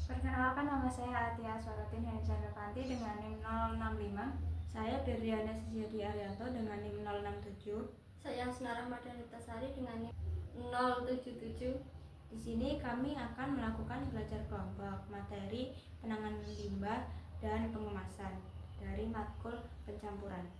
Perkenalkan, nama saya Atia Sorotin Hensandavanti dengan NIM 065. Saya Birdiana Sisiadi Arianto dengan NIM 067. Saya Senara Madanitasari dengan NIM 077. Di sini kami akan melakukan belajar kelompok materi penanganan limbah dan pengemasan dari matkul pencampuran.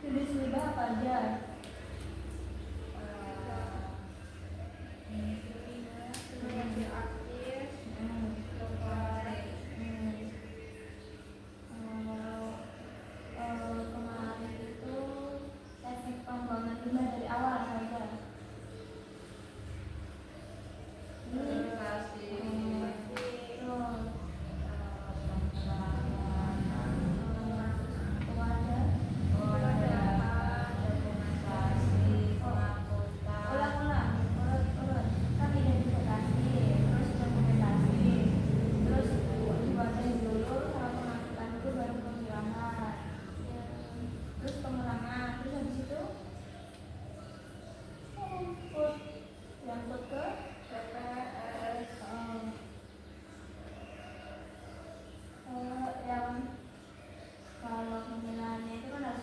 Jenis limbah apa aja? Kemarin itu teknik pembuangan limbah dari awal saja.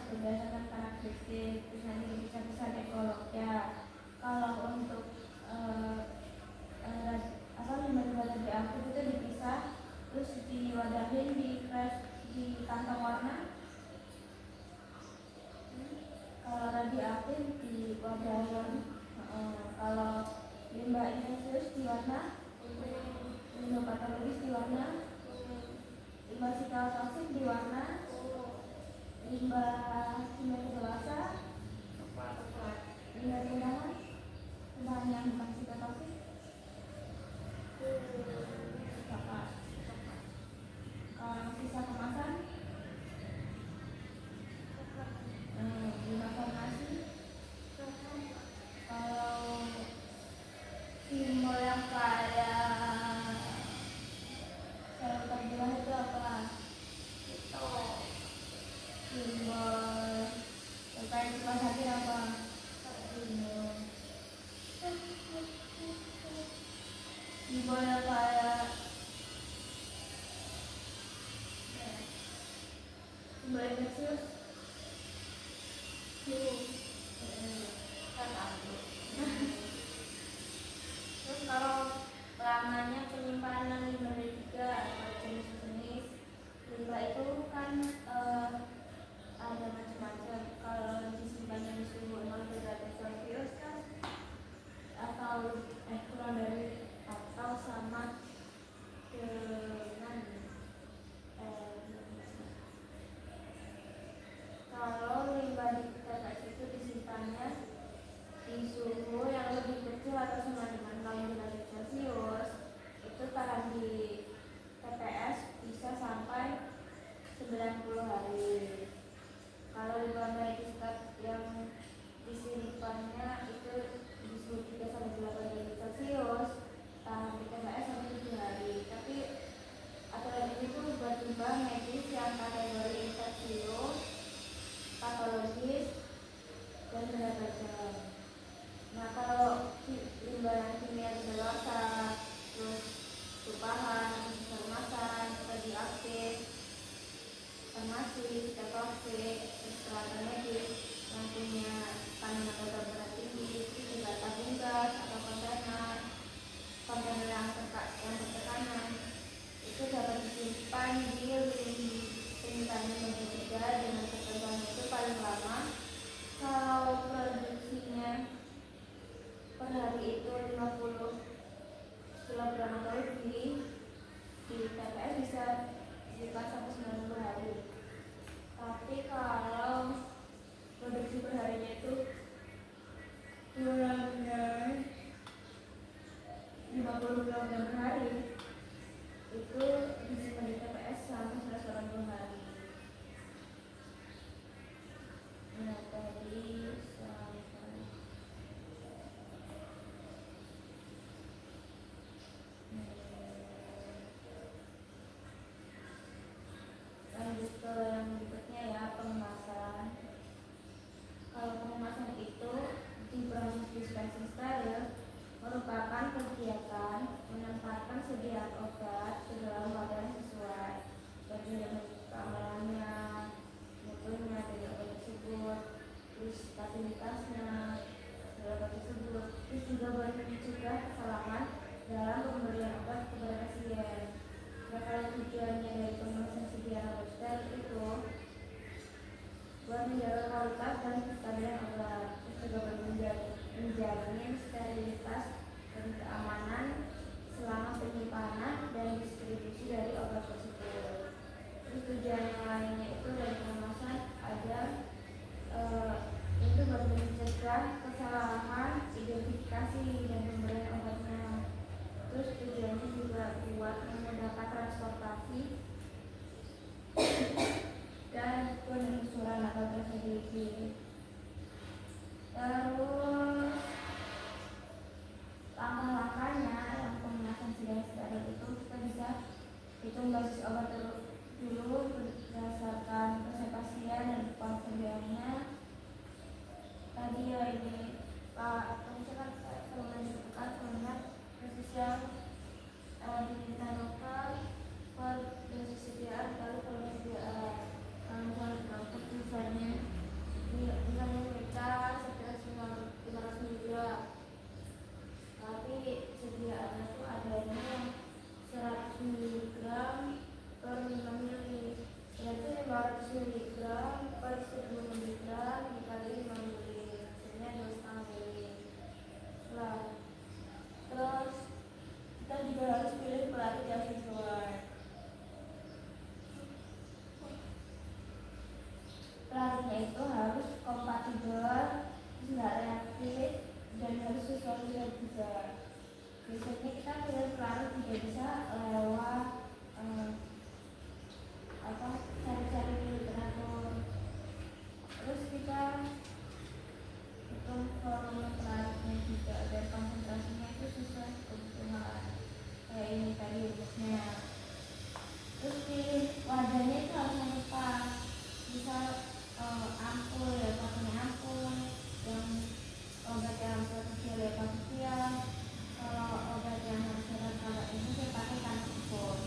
Berdasarkan karakteristik, terus nanti bisa ekolognya. Kalau untuk limbah radioaktif itu dipisah, terus diwadahin di kantong warna. Kalau radioaktif diwadahin, kalau limbah infeksius di warna, limbah patologis di warna, limbah sitotoksik di warna, limbah kimia dewasa, limbah rendahan, bahan yang bukan sitotoksik, kalau sisa kemasan, limbah farmasi. Kalau simbol yang kayak sel terbelah itu apa? Simbol terkait kipas hati apa? Simbol yang kayak simbol infeksius. Terus kalau lamanya penyimpanan limbah juga atau jenis-jenis limbah itu kan ada macam-macam. Kalau disimpannya di suhu 0 derajat Celcius kan atau kurang dari atau sama dengan kalau dan berapa jam. Nah, kalau limbah kimia daluarsa, terus tumpahan, kemasan, radioaktif, farmasi, toksik, peralatan medis yang punya kandungan logam berat tinggi, juga tabung gas atau kontainer yang bertekanan itu dapat disimpan di penyimpanan media 3 dengan ketentuan itu paling lama kalau produksinya per hari itu 50 kilogram atau lebih, di TPS bisa disimpan sampai 90 hari. Tapi kalau produksi perharinya itu kurang dari 50 kilogram per hari, itu disimpan di TPS selama 180 hari. Nah, tadi lanjut ke yang berikutnya ya, pengemasan. Kalau pengemasan itu di proses dispensing steril merupakan kegiatan menempatkan sediaan obat ke dalam wadah yang sesuai, bagi keamalannya, mutunya dari obat tersebut, terus stabilitasnya dari obat tersebut, terus juga boleh mencegah kesalahan dalam pemberian obat kepada pasien. Nah, kalau tujuannya dari pengemasan sediaan obat steril itu buat menjaga kualitas dan kestabilan obat, terus juga menjamin sterilitas dan keamanan selama penyimpanan dan distribusi dari obat tersebut. Terus tujuan yang lainnya itu dari pengemasan ada itu buat mencegah kesalahan identifikasi dan pemberian obatnya. Terus tujuannya juga buat memudahkan transportasi dan penelusuran atau traceability. Terus langkah-langkahnya yang pengemasan sediaan steril itu kita bisa hitung dosis obat dulu berdasarkan resep pasien dan konsumsiannya. Tadi ya ini Pak misalkan kalau menentukan mengingat dosis yang ditentukan per dosis sediaan, lalu kalau sediaan misalnya kita sekitar 500 mg, tapi sediaannya itu adanya 100 mg per 5 ml, berarti 500 mg per 10 mg dikali 5 ml, hasilnya 2,5 ml. Nah, terus kita juga harus pilih pelatih yang sesuai. Pelatihnya itu harus kompatibel, tidak reaktif, dan harus sesuai juga. Biasanya kita pilih pelatih tidak bisa lewat cari-cari di literatur. Terus kita hitung volume pelatihnya juga dan konsentrasinya itu sesuai kebutuhan. Kayak ini tadi rumusnya. Terus pilih wadahnya itu harus yang tepat. Bisa ampul ya pakai ampul, yang obat yang kecil ya pakai. Kalau obat yang harus kalau ini saya pakai kantor.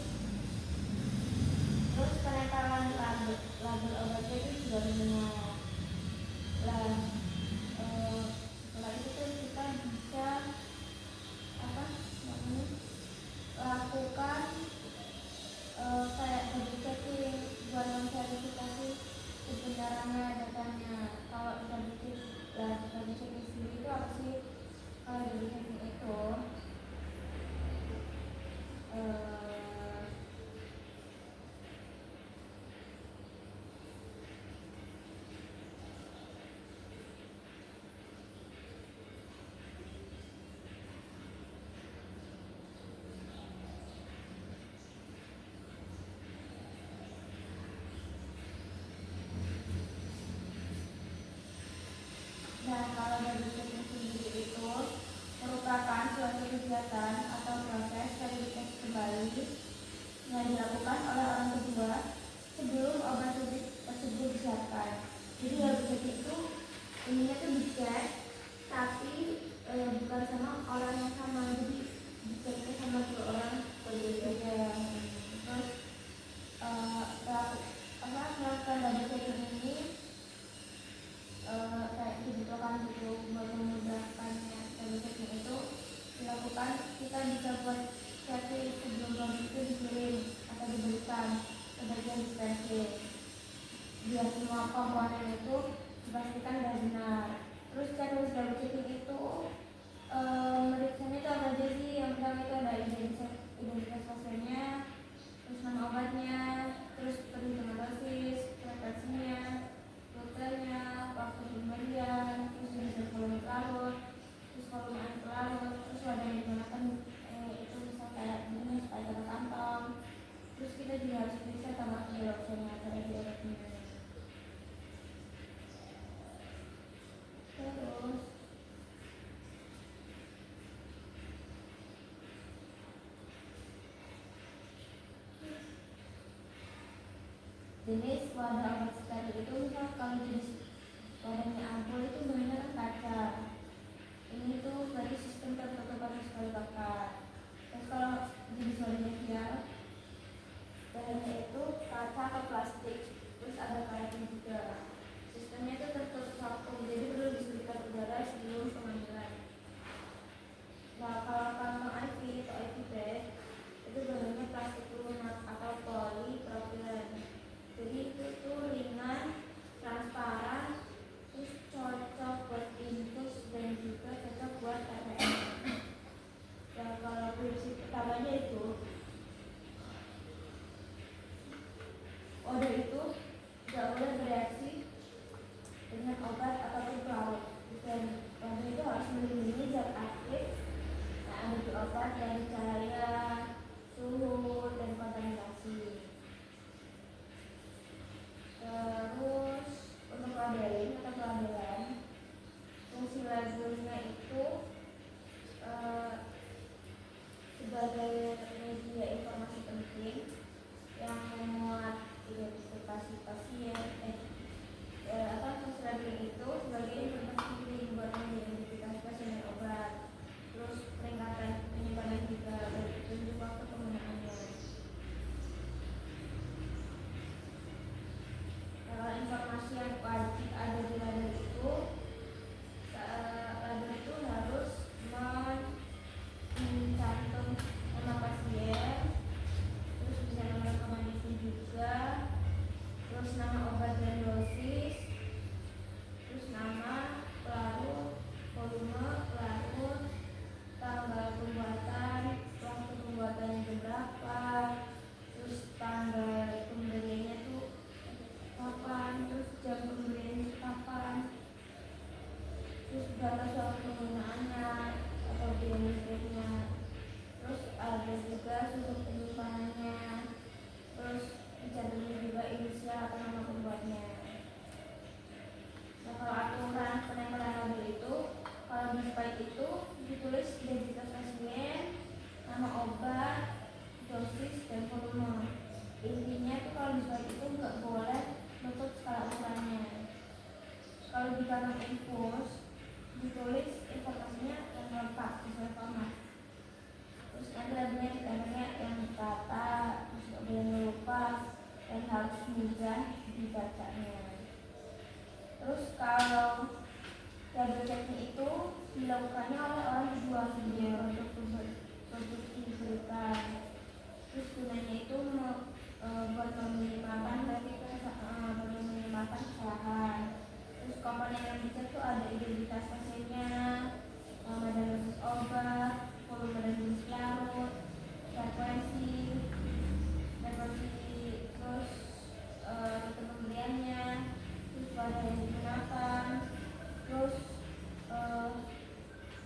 Terus penempalan label obatnya itu juga benar. Lah setelah itu tuh kita bisa lakukan kayak body checking buat memverifikasi kebenarannya datanya. Kalau kita bikin body checking sendiri itu apa sih? Kalau body checking itu dan kalau body checking sendiri itu merupakan suatu kegiatan atau proses verifikasi kembali yang dilakukan oleh orang kedua sebelum obat tersebut disiapkan. Jadi body checking itu ininya tuh dicek, tapi bukan sama orang yang sama, jadi diceknya sama dua orang berbeda. Terus melakukan double checking ini kayak dibutuhkan gitu buat memudahkannya. Double checking itu dilakukan, kita bisa buat checklist sebelum produk itu dikirim atau diberikan ke bagian dispensing, biar semua komponen itu dipastikan sudah benar. Terus checklist double checking itu meriksanya itu apa aja sih? Yang pertama itu ada identitas pasiennya, terus nama obatnya, terus perhitungan dosis, frekuensinya, rutenya, waktu pemberian, terus jenis volume pelarut, terus volume air pelarut, terus wadah yang digunakan itu misal kayak gini supaya ada kantong. Terus kita juga harus periksa tambah dioksanya pada dioksinnya. Terus jenis wadah obat steril itu misal kalau jenis wadahnya ampul itu bahannya kan kaca. Ini tuh berarti sistem tertutup panas sekali bakar. Terus kalau jenis wadahnya vial, bahannya itu kaca atau plastik. Terus ada karetnya juga. Sistemnya itu tertutup vakum, jadi perlu disuntikan udara sebelum pengambilan. Nah, kalau kantong IV atau IV bag itu bahannya plastik lunak atau polipropilen. Jadi itu tuh ringan, transparan, terus cocok buat infus dan juga cocok buat TPM. Ya kalau prinsip pertamanya itu wadah itu tidak boleh bereaksi dengan obat ataupun pelarut, dan wadah itu harus melindungi zat aktif yang ada di obat dari cahaya, suhu, dan kontaminasi. Terus untuk labelling atau pelabelan, fungsi labelnya itu sebagai media informasi penting yang memuat identifikasi pasien. Fungsi labeling itu sebagai informasi penting buat mengidentifikasi pasien dan obat. Terus peringatan penyimpanan juga dan petunjuk waktu penggunaannya. Informasi yang wajib ada di label itu, label itu harus mencantum nama pasien, terus bisa nomor rekomendasi juga, terus nama obat dan dosis, terus nama, pelarut, volume pelarut, tanggal pembuatan, waktu pembuatannya berapa, terus tanggal pembeliannya tuh kapan, terus jam pembelian kapan, terus batas waktu penggunaannya atau biaya listriknya, terus ada juga suhu penyimpanannya, terus dicantumkan juga inisial atau nama pembuatnya. Nah, kalau aturan penempelan label itu, kalau di spike itu ditulis identitas pasien, nama obat, dosis, dan volume. Intinya tuh kalau di spike itu nggak boleh nutup skala ukurannya. Kalau di kanal infus ditulis informasinya yang lengkap sesuai format. Terus nanti labelnya ditempelnya yang kata, terus nggak boleh ngelupas dan harus mudah dibacanya. Terus kalau label checking itu dilakukannya oleh orang kedua sebelum produk diberikan. Terus gunanya itu buat meminimalkan kesalahan. Terus komponen yang dicek itu ada identitas pasiennya, nama dan dosis obat, volume dan jenis pelarut, frekuensi, terus rute pembeliannya, terus wadah yang digunakan, terus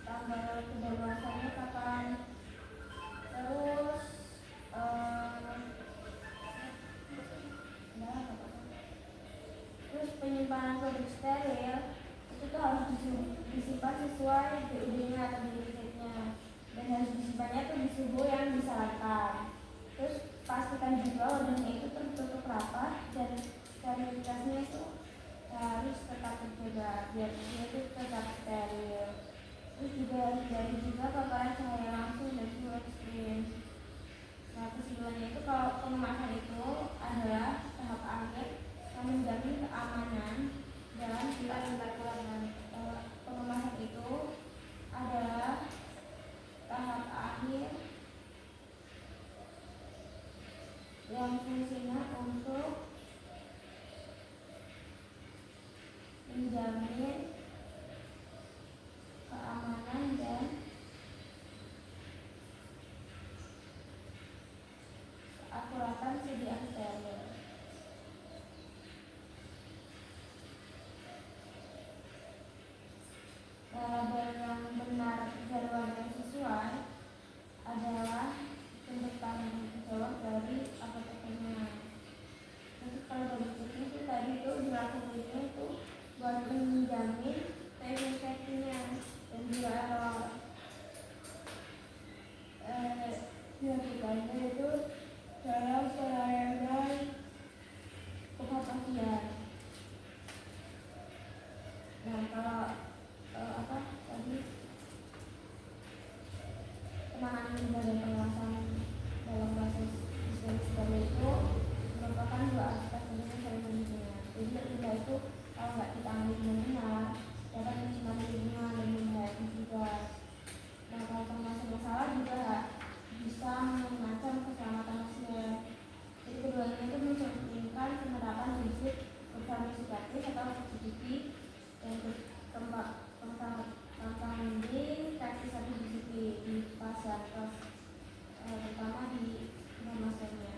tanggal kedaluarsanya kapan, terus terus penyimpanan produk steril itu tuh harus disimpan sesuai DUD-nya atau DUD-nya, dan harus disimpannya tuh di suhu yang disarankan. Terus pastikan juga wadahnya itu tertutup rapat dan sterilitasnya itu harus tetap terjaga. biar dia itu tetap steril. Terus juga hindari juga paparan cahaya langsung dan suhu ekstrim. Nah, kesimpulannya itu kalau pengemasan itu adalah tahap akhir yang menjamin keamanan dan pengemasan itu adalah tahap akhir yang fungsinya untuk menjamin keamanan dan keakuratan sediaan steril. Label yang benar jadwal yang sesuai adalah bentuk tanggung jawab dari apotekernya. Jadi kalau dari sini itu tadi itu dilakukannya itu buat menjamin efektivitasnya dan juga kalau dilakukannya itu dalam pelayanan kefarmasian. Nah, kalau tadi penanganan limbah dan pengawasan dalam proses dispenser itu merupakan dua aspek yang saling berhubungan. Jadi limbah itu kalau nggak ditangani dengan benar dapat mencemari lingkungan dan membahayakan juga. Nah, kalau pengawasan yang salah juga bisa mengancam keselamatan pasien. Jadi keduanya itu mencerminkan penerapan prinsip berfarmasi atau GDP yang tentang mending teksi satu GDP di pasar terutama di pemasarannya.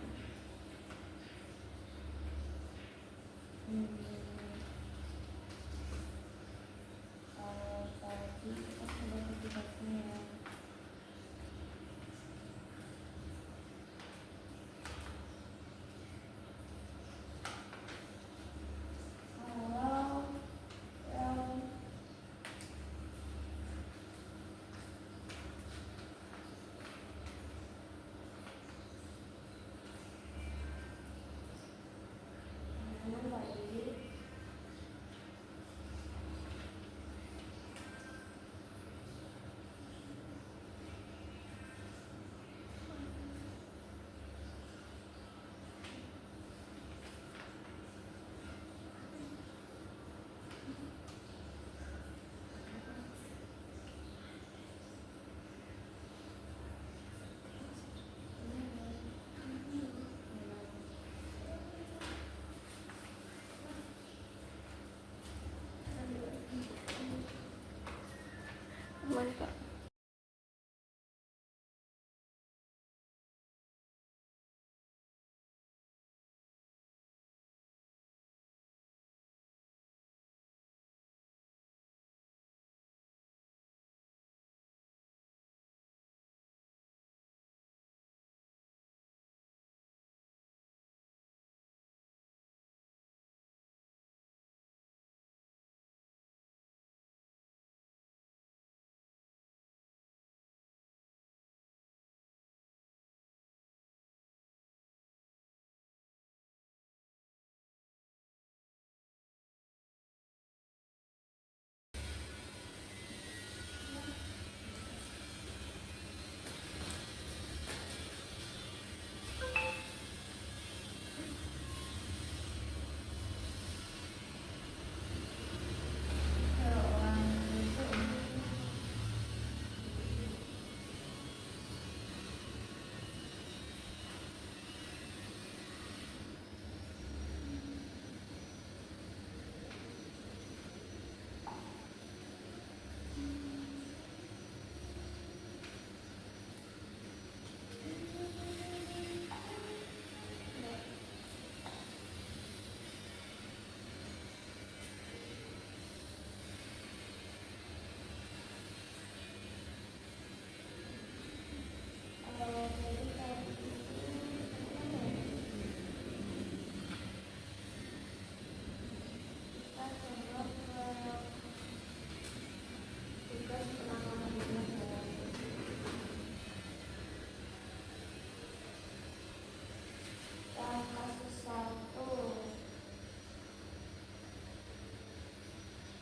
Tadi kita sudah tugasnya. Mantap.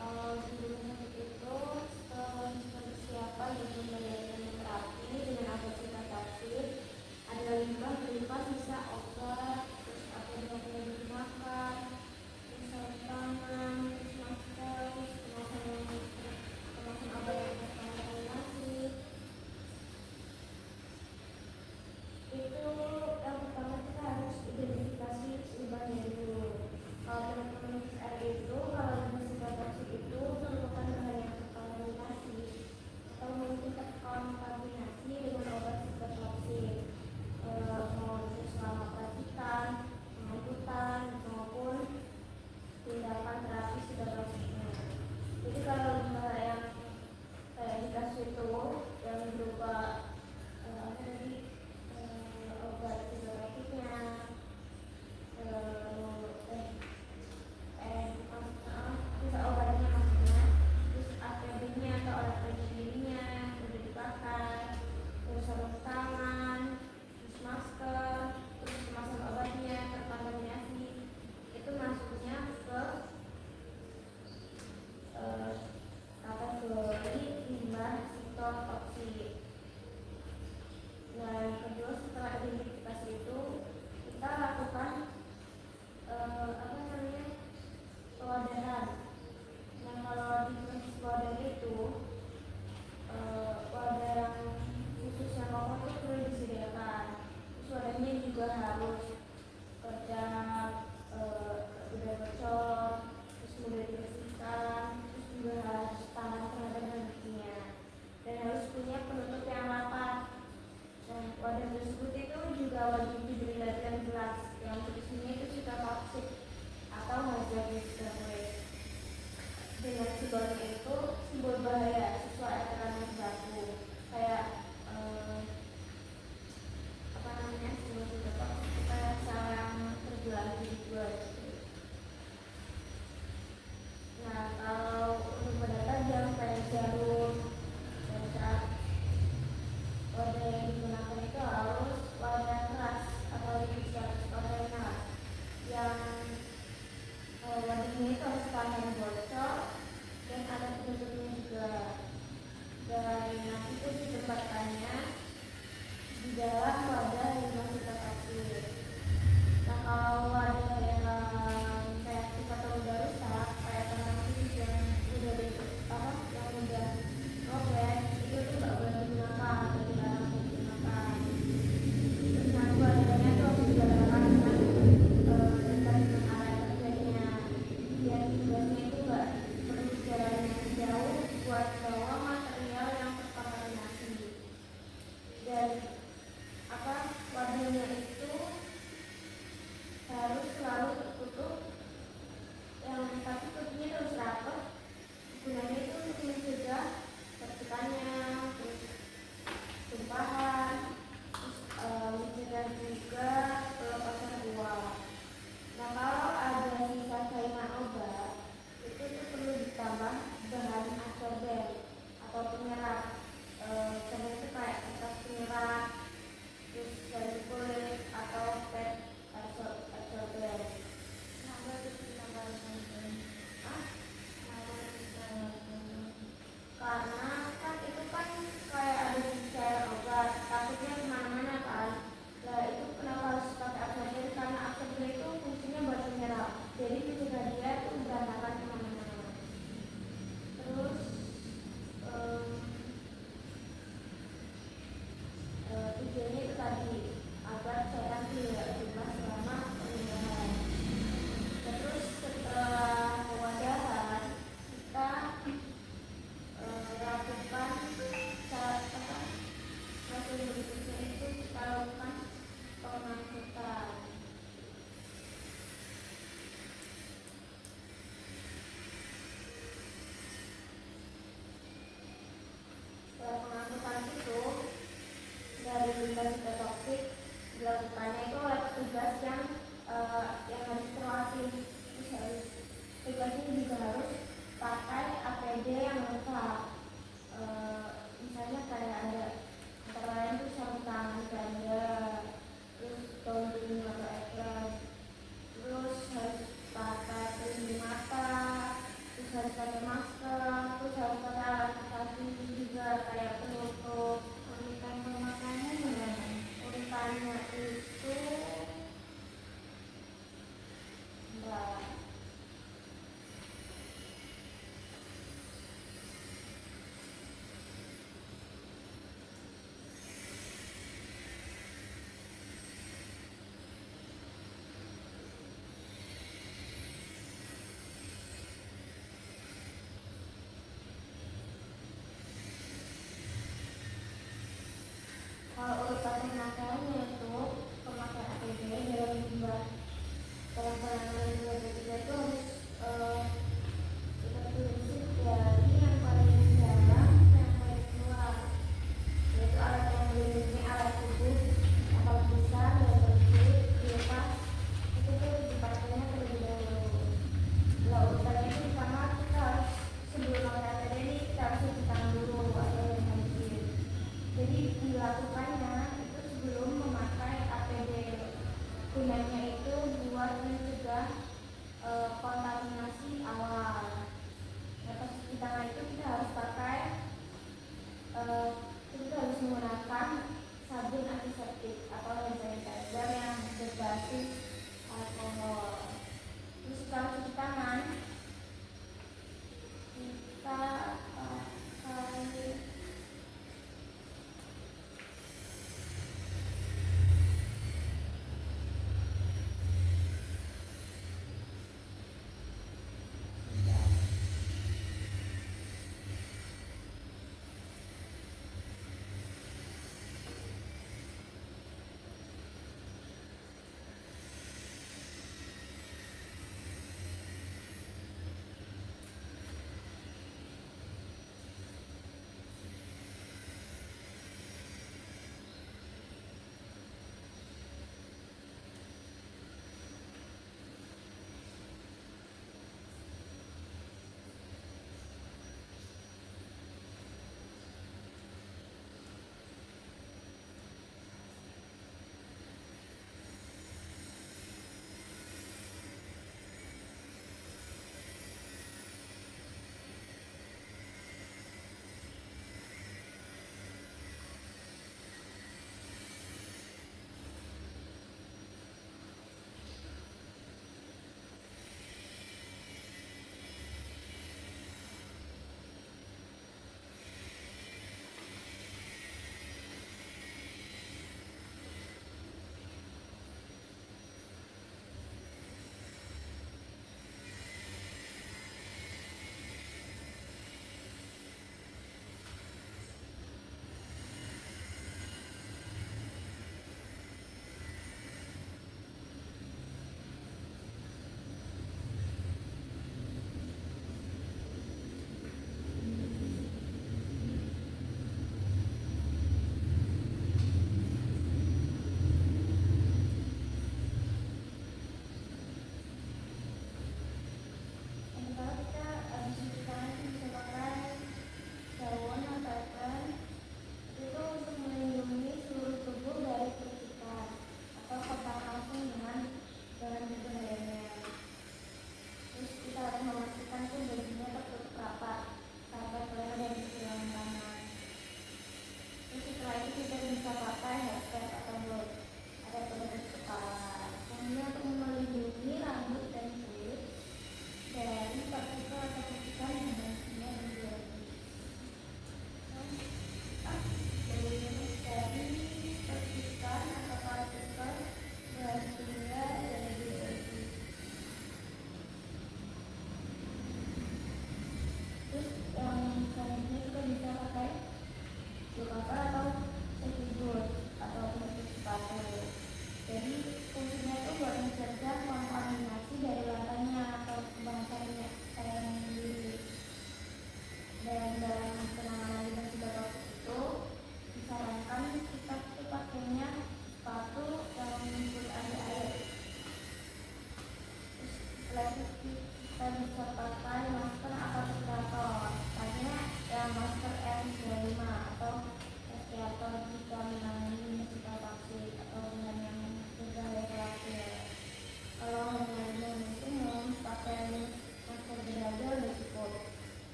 Kalau di rumah sakit itu setelah persiapan dan pemberian terapi dengan obat sitotoksik, ada limbah berupa sisa obat, terus apa yang perlu digunakan, terus sarung tangan, terus masker, terus kemasan obat yang terkontaminasi. Itu yang pertama kita harus identifikasi limbahnya dulu. Kalau teman-teman PCR itu, kalau limbah sitotoksik itu merupakan bahan yang terkontaminasi atau mungkin terkontaminasi dengan obat sitotoksik, mau itu selama percikan, pengangkutan maupun tindakan terapi sitotoksiknya. Jadi kalau limbah yang kayak di kasus itu yang berupa obat sitotoksiknya, bisa obatnya maksudnya, terus APD-nya atau alat pelindung dirinya udah dipakai, terus sarung tangan, terus masker, terus kemasan obatnya terkontaminasi, itu masuknya ke kategori limbah sitotoksik. Nah, yang kedua setelah identifikasi itu kita lakukan pewadahan. Nah, kalau di proses pewadahan itu wadah yang khusus yang kokoh itu perlu disediakan. Terus wadahnya juga harus kerja udah bocor, terus mudah dibersihkan, terus juga harus tahan terhadap hentinya dan harus punya penutup yang rapat. Nah, wadah tersebut itu juga wajib diberi label jelas yang tulisannya itu sitotoksik atau hazardous waste. Dengan simbolnya itu simbol bahaya sesuai aturan yang berlaku. Kayak simbol sitotoksik itu kayak sel yang terbelah jadi dua. Nah, kalau untuk benda tajam kayak jarum, dan saat wadah yang digunakan itu harus wadah keras atau liquid kontainer yang wadahnya itu harus tahan bocor dan ada penutupnya juga, dan nanti itu ditempatkannya di dalam wadah limbah sitotoksik. Nah, kalau wadah yang reaktif atau udah rusak kayak tanah khusus yang udah yang udah robek, itu tuh nggak boleh digunakan atau dilarang untuk digunakan. Terus nanti wadahnya tuh harus diletakkan dengan dekat dengan area kerjanya, biar tugasnya itu nggak perlu jalan yang jauh buat bawa material yang terkontaminasi. Dan wadahnya itu harus selalu tertutup, yang tapi tutupnya harus rapat. Gunanya itu untuk mencegah percikannya, terus tumpahan, terus mencegah juga pelepasan uap. Nah, kalau ada sisa cairan obat itu tuh perlu ditambah bahan absorben atau penyerap. Contohnya itu kayak kertas penyerap, terus dari kulit atau pet absorben. Karena kan itu kan kayak ada cairan obat, takutnya kemana-mana kan. Nah, itu kenapa harus pakai absorben? Karena absorben itu fungsinya buat penyerap, jadi mencegah dia itu berantakan kemana-mana. Terus tujuannya itu tadi agar cairan tidak bebas selama pemindahan. Terus setelah pewadahan kita lakukan hasil berikutnya itu kita lakukan pengangkutan. Setelah pengangkutan itu dari limbah sitotoksik dilakukannya itu oleh petugas yang harus terlatih. Tugasnya juga harus pakai APD yang lengkap. Misalnya kayak ada antara lain itu sarung tangan ganda, terus gaun pelindung atau apron, terus harus pakai pelindung mata, terus harus harus pakai masker, terus harus pakai alat kaki juga kayak penutup. Urutan pemakannya gimana? Urutannya itu enggak. Kalau urutan pemakaiannya itu pemakaian APD dalam jumlah dalam penanganan limbah B3 itu harus kita prinsip dari yang paling dalam ke yang paling luar, yaitu alat yang melindungi alat tubuh yang paling besar dan kecil di atas itu tuh dipakainya terlebih dahulu. Nah, urutannya itu pertama kita harus sebelum pakai APD ini kita harus cuci tangan dulu atau yang wajib. Jadi dilakukannya itu sebelum memakai APD. Gunanya itu buat mencegah kontaminasi awal. Nah, pas cuci tangan itu kita harus pakai kita harus menggunakan sabun antiseptik atau hand sanitizer yang berbasis alkohol. Terus setelah cuci tangan kita pakai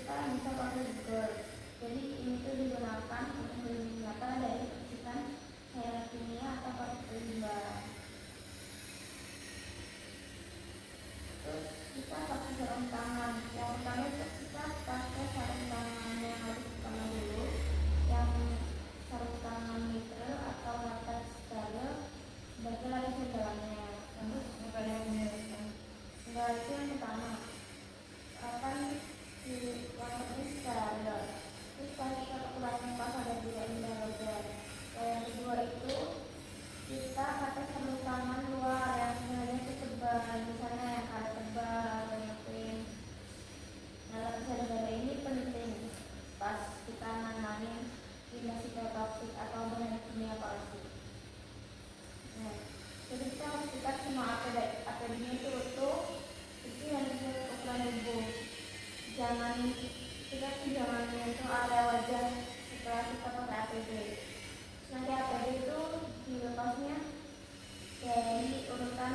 kita bisa pakai Google. Jadi ini tuh digunakan untuk melindungi data dari percikan cairan kimia atau partikel limbah. Terus kita pakai sarung tangan. Yang pertama itu kita pakai sarung tangan yang harus pertama dulu, yang sarung tangan nitrile atau latex steril, sebagai lapisan dalamnya. Terus enggak, itu yang pertama. Akan warnanya steril. Terus kita pakai pas ada tidak indah wajar. Yang kedua itu kita pakai sarung tangan luar yang sebenarnya itu tebal, misalnya yang karet tebal atau yang thin. Nah, lapisan udara ini penting pas kita nanganin limbah sitotoksik atau bahan kimia palsu. Nah, jadi kita harus ikat semua APD-nya itu utuh, itu yang sesuai ukuran tubuh. Jangan menyentuh area wajah setelah kita pakai APD. Nanti APD itu dilepasnya dari urutan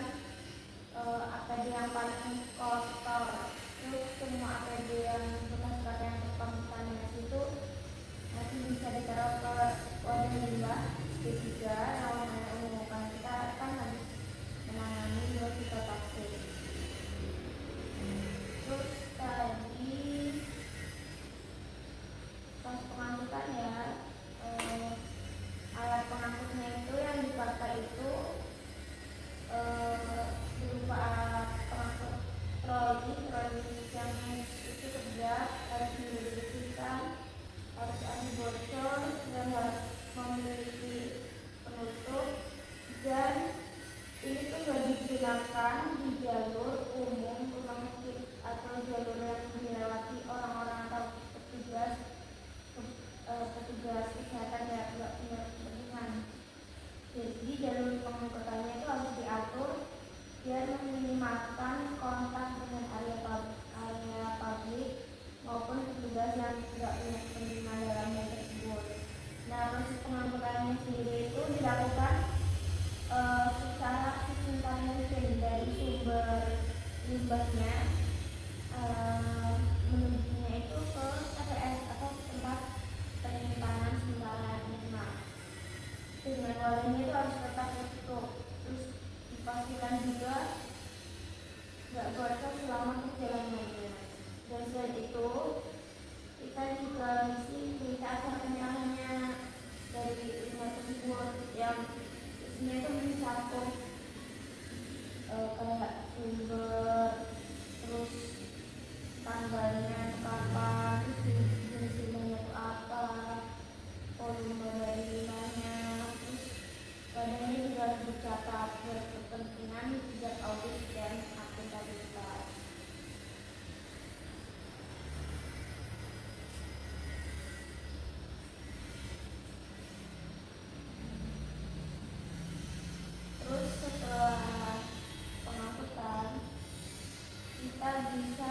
APD yang paling kotor. Terus semua APD yang bekas pakaian kontaminasi itu nanti bisa ditaruh ke wadah limbah B3. Lawan umumkan kita akan harus menangani limbah sitotoksik. Terus tadi pas pengangkutan ya, alat pengangkutnya itu yang dipakai itu berupa alat pengangkut troli yang itu tegak, harus dibersihkan, harus anti bocor, dan harus memiliki penutup, dan ini tuh nggak digunakan di jalur umum rumah sakit atau jalur yang dilewati orang-orang atau petugas kesehatan yang tidak punya kepentingan. Jadi jalur pengangkutannya itu harus diatur biar meminimalkan kontak dengan area publik maupun petugas yang tidak punya kepentingan dalam hal tersebut. Nah, proses pengangkutannya sendiri itu dilakukan secara sesingkat mungkin dari sumber limbahnya menujunya itu ke TPS atau tempat penyimpanan sementara limbah. Dengan wadahnya itu harus tetap tertutup. Terus dipastikan juga nggak bocor selama perjalanannya. Dan selain itu kita juga mesti berita acara penyerahannya dari limbah tersebut yang isinya itu mencakup kayak sumber, terus tanggalnya kapan, jenis limbahnya itu apa, volume dari limbahnya, terus badannya juga harus dicatat berkepentingan tidak audit dan akuntabilitas. Terus setelah pengangkutan kita bisa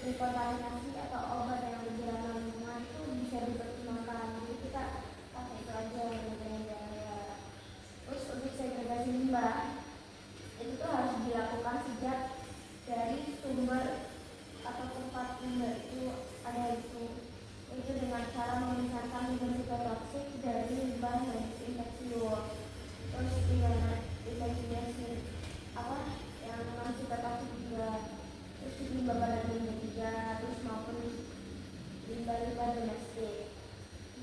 dekontaminasi atau obat yang lebih ramah lingkungan itu bisa dipertimbangkan. Jadi kita pakai itu aja ya. Terus untuk segregasi limbah itu tuh harus dilakukan sejak dari sumber atau tempat limbah itu ada itu dengan cara memisahkan limbah sitotoksik dari limbah medis infeksius. Terus investigasi apa yang non sitotoksik juga, terus limbah badan juga, terus maupun limbah domestik.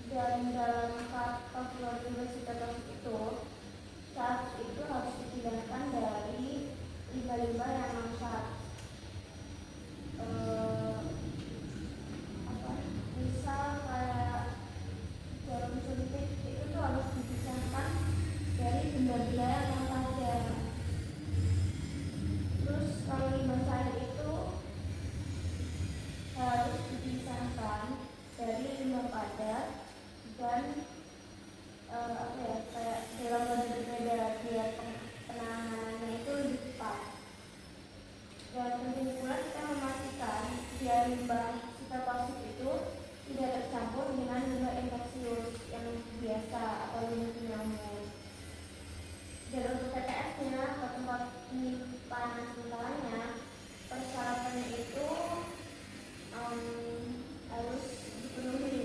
Dan dalam kategori limbah sitotoksik itu saat itu harus dipindahkan dari limbah-limbah yang manfaat. Misal kayak jarum suntik itu tuh harus dipisahkan dari benda-benda yang manfaat. Terus kalau limbah cair itu harus dipisahkan dari limbah padat dan kayak dalam berbeda biar penanganannya itu lebih cepat. Dan penting pula kita memastikan biar limbah sitotoksik itu tidak tercampur dengan limbah infeksius yang biasa atau limbah nyamuk. Dan untuk TPS-nya atau tempat penyimpanan sementaranya, persyaratannya itu harus dipenuhi.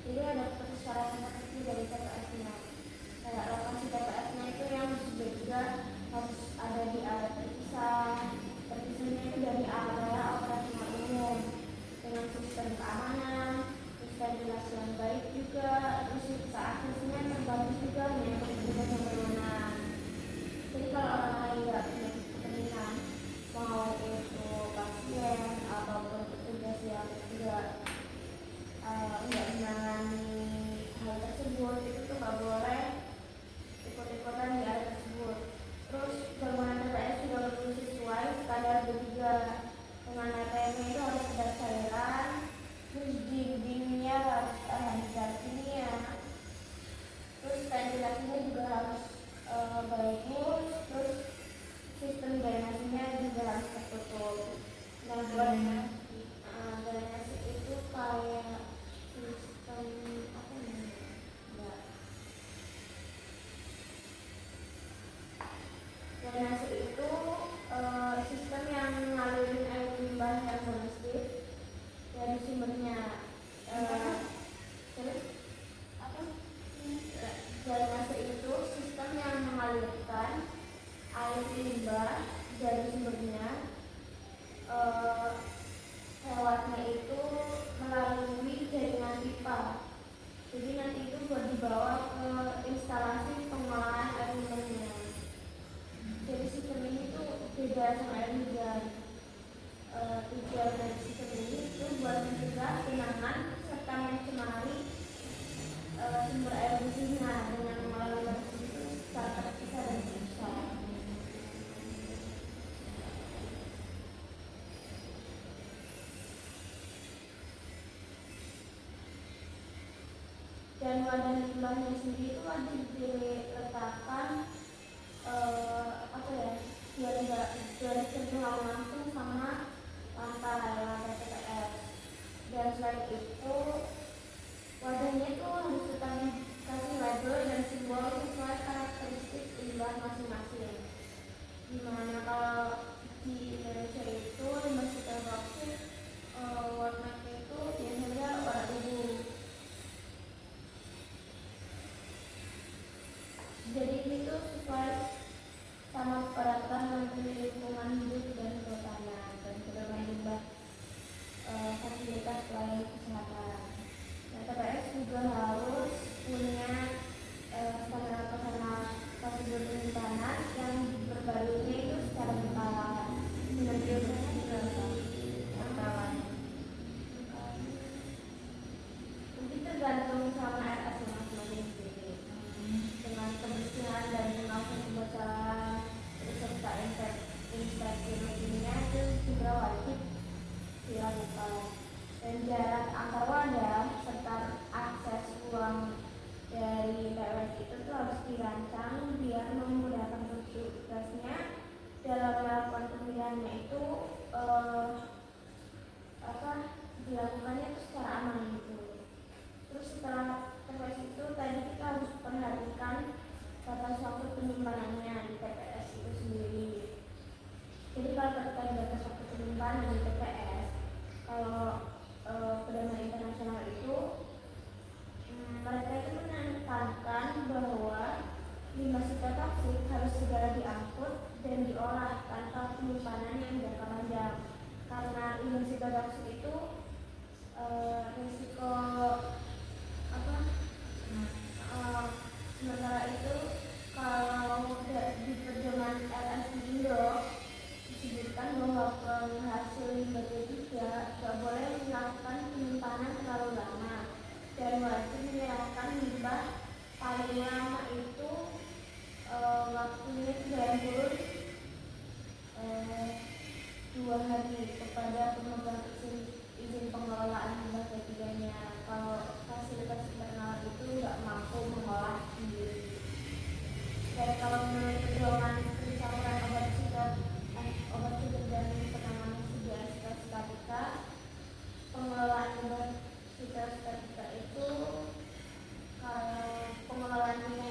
Jadi ada persyaratan tertentu dari TPS-nya. Kayak lokasi TPS-nya itu yang juga harus ada di area terpisah. Terpisahnya itu dari area operasional umum dengan sistem keamanan, ventilasi yang baik juga, terus aksesnya terbatas juga untuk petugas yang berwenang. Jadi kalau orang lain nggak punya kepentingan, mau itu pasien ataupun petugas yang nggak menangani hal tersebut, itu tuh nggak boleh ikut-ikutan di area tersebut. Terus bangunan TPS juga perlu sesuai standar juga, dengan materialnya itu harus ada cairan, terus dindingnya harus tahan zat kimia, terus ventilasinya juga harus bagus, terus sistem drainasinya juga harus tertutup. Nah, drainasi itu kayak sistem apa namanya? Drainasi itu sistem yang ngalirin air limbah yang domestik dari sumbernya. Terus apa? Drainase itu sistem yang mengalirkan air limbah dari sumbernya. Lewatnya itu melalui jaringan pipa. Jadi nanti itu buat dibawa ke instalasi pengolahan air limbahnya. Jadi sistem ini tuh beda sama air hujan. Tujuan dari sistem ini itu buat mencegah genangan serta mencemari sumber air bersihnya dengan mengelola itu secara terpisah dan terpisah. Dan wadah limbahnya sendiri itu wajib diletakkan biar tersentuh langsung sama lantai TPS. Dan selain itu wadahnya itu harus tetap dikasih label dan simbol sesuai karakteristik limbah masing-masing. Dimana kalau di Indonesia itu limbah sitotoksik warnanya itu biasanya warna ungu. Jadi itu sesuai sama peraturan Menteri Lingkungan Hidup dan Kehutanan dan pedoman limbah fasilitas pelayanan kesehatan. Nah, TPS juga harus punya standar prosedur penyimpanan yang berbarunya itu secara berkala. Dan biasanya juga berkala. Mungkin tergantung sama RS masing-masing sendiri. Dengan kebersihan dan melakukan pembacaran serta inspeksi rutinnya itu juga wajib dilakukan. Dan jarak antar wadah serta akses ruang dari TPS itu tuh harus dirancang biar memudahkan petugasnya dalam melakukan pemilihannya itu dilakukannya itu secara aman gitu. Terus setelah TPS itu tadi kita harus perhatikan batas waktu penyimpanannya di TPS itu sendiri. Jadi kalau terkait batas waktu penyimpanan di TPS, kalau Perdamaian Internasional itu mereka itu menekankan bahwa limbah sitotoksik harus segera diangkut dan diolah tanpa penyimpanan yang jangka panjang, karena limbah sitotoksik itu risiko sementara itu kalau di pedoman LSD Indo disebutkan bahwa penghasil limbah B3 tidak boleh melakukan penyimpanan terlalu lama dan wajib menyerahkan limbah paling lama itu waktunya 2 hari kepada pemegang izin pengelolaan limbah B3-nya. Kalau fasilitas internal itu nggak mampu mengolah sendiri. Dan kalau menurut pedoman pencaturan obat sirup dan penanganan sitostatika, pengelolaan limbah sitostatika itu pengelolaannya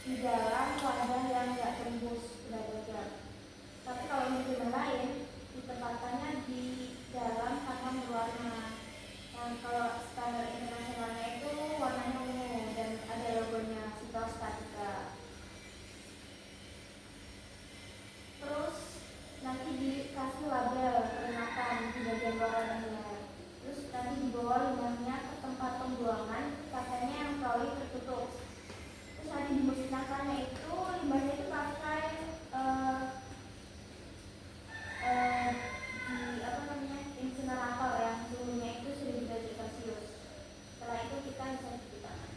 di dalam wadah yang nggak tembus benda tajam. Tapi kalau untuk yang lain ditempatkannya di dalam kantong berwarna. Nah, kalau standar internasionalnya itu warnanya ungu dan ada logonya Sitostatika. Terus nanti dikasih label peringatan di bagian luar wadahnya. Terus nanti dibawa limbahnya ke tempat pembuangan, pakainya yang troli tertutup. Terus nanti dimusnahkannya itu limbahnya itu pakai insinerator yang suhunya itu 1000 derajat Celcius. Setelah itu kita bisa cuci tangan.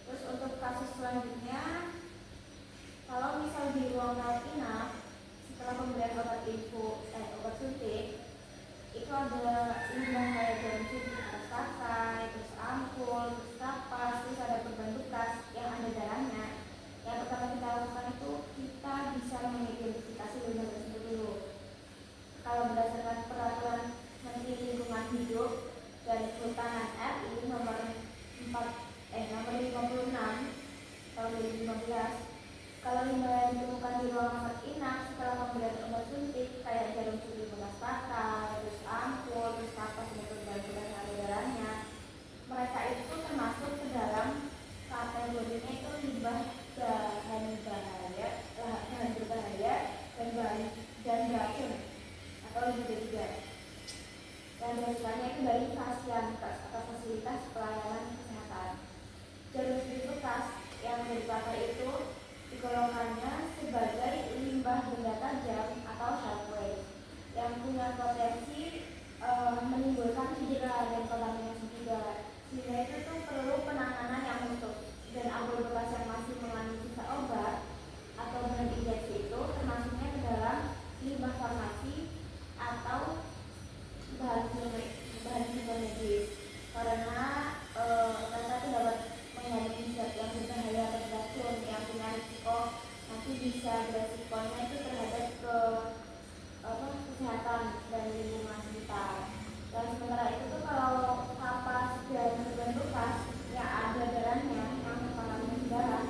Terus untuk kasus selanjutnya, kalau misal di ruang rawat inap setelah pemberian obat suntik itu ada limbah kayak jarum suntik atas pakai, terus ampul, terus kapas, terus ada perban bekas yang ada darahnya. Yang pertama kita lakukan itu kita bisa mengidentifikasi limbah tersebut dulu. Kalau berdasarkan peraturan Menteri Lingkungan Hidup dan Kehutanan RI nomor 56 tahun 2015, kalau limbah yang ditemukan di ruang rawat inap setelah pemberian obat suntik kayak jarum suntik bekas pakai, terus ampul, terus kapas dan perban bekas yang ada darahnya, mereka itu termasuk ke dalam kategorinya itu limbah bahan berbahaya dan beracun atau limbah B3 yang dihasilkannya itu dari fasilitas atau fasilitas pelayanan kesehatan. Jarum suntik bekas yang dipakai itu digolongkannya sebagai limbah benda tajam atau sharp waste yang punya potensi menimbulkan cedera dan kontaminasi juga. Sehingga itu tuh perlu penanganan yang khusus. Dan ampul bekas yang masih mengandung sisa obat atau bahan injeksi itu termasuknya ke dalam limbah farmasi atau bahan kimia medis karena mereka itu dapat mengandung zat yang berbahaya atau beracun yang punya risiko nanti bisa beresikonya itu terhadap kesehatan dan lingkungan sekitar. Dan sementara itu tuh kalau kapas dan perban bekas yang ada darahnya yang terkontaminasi darah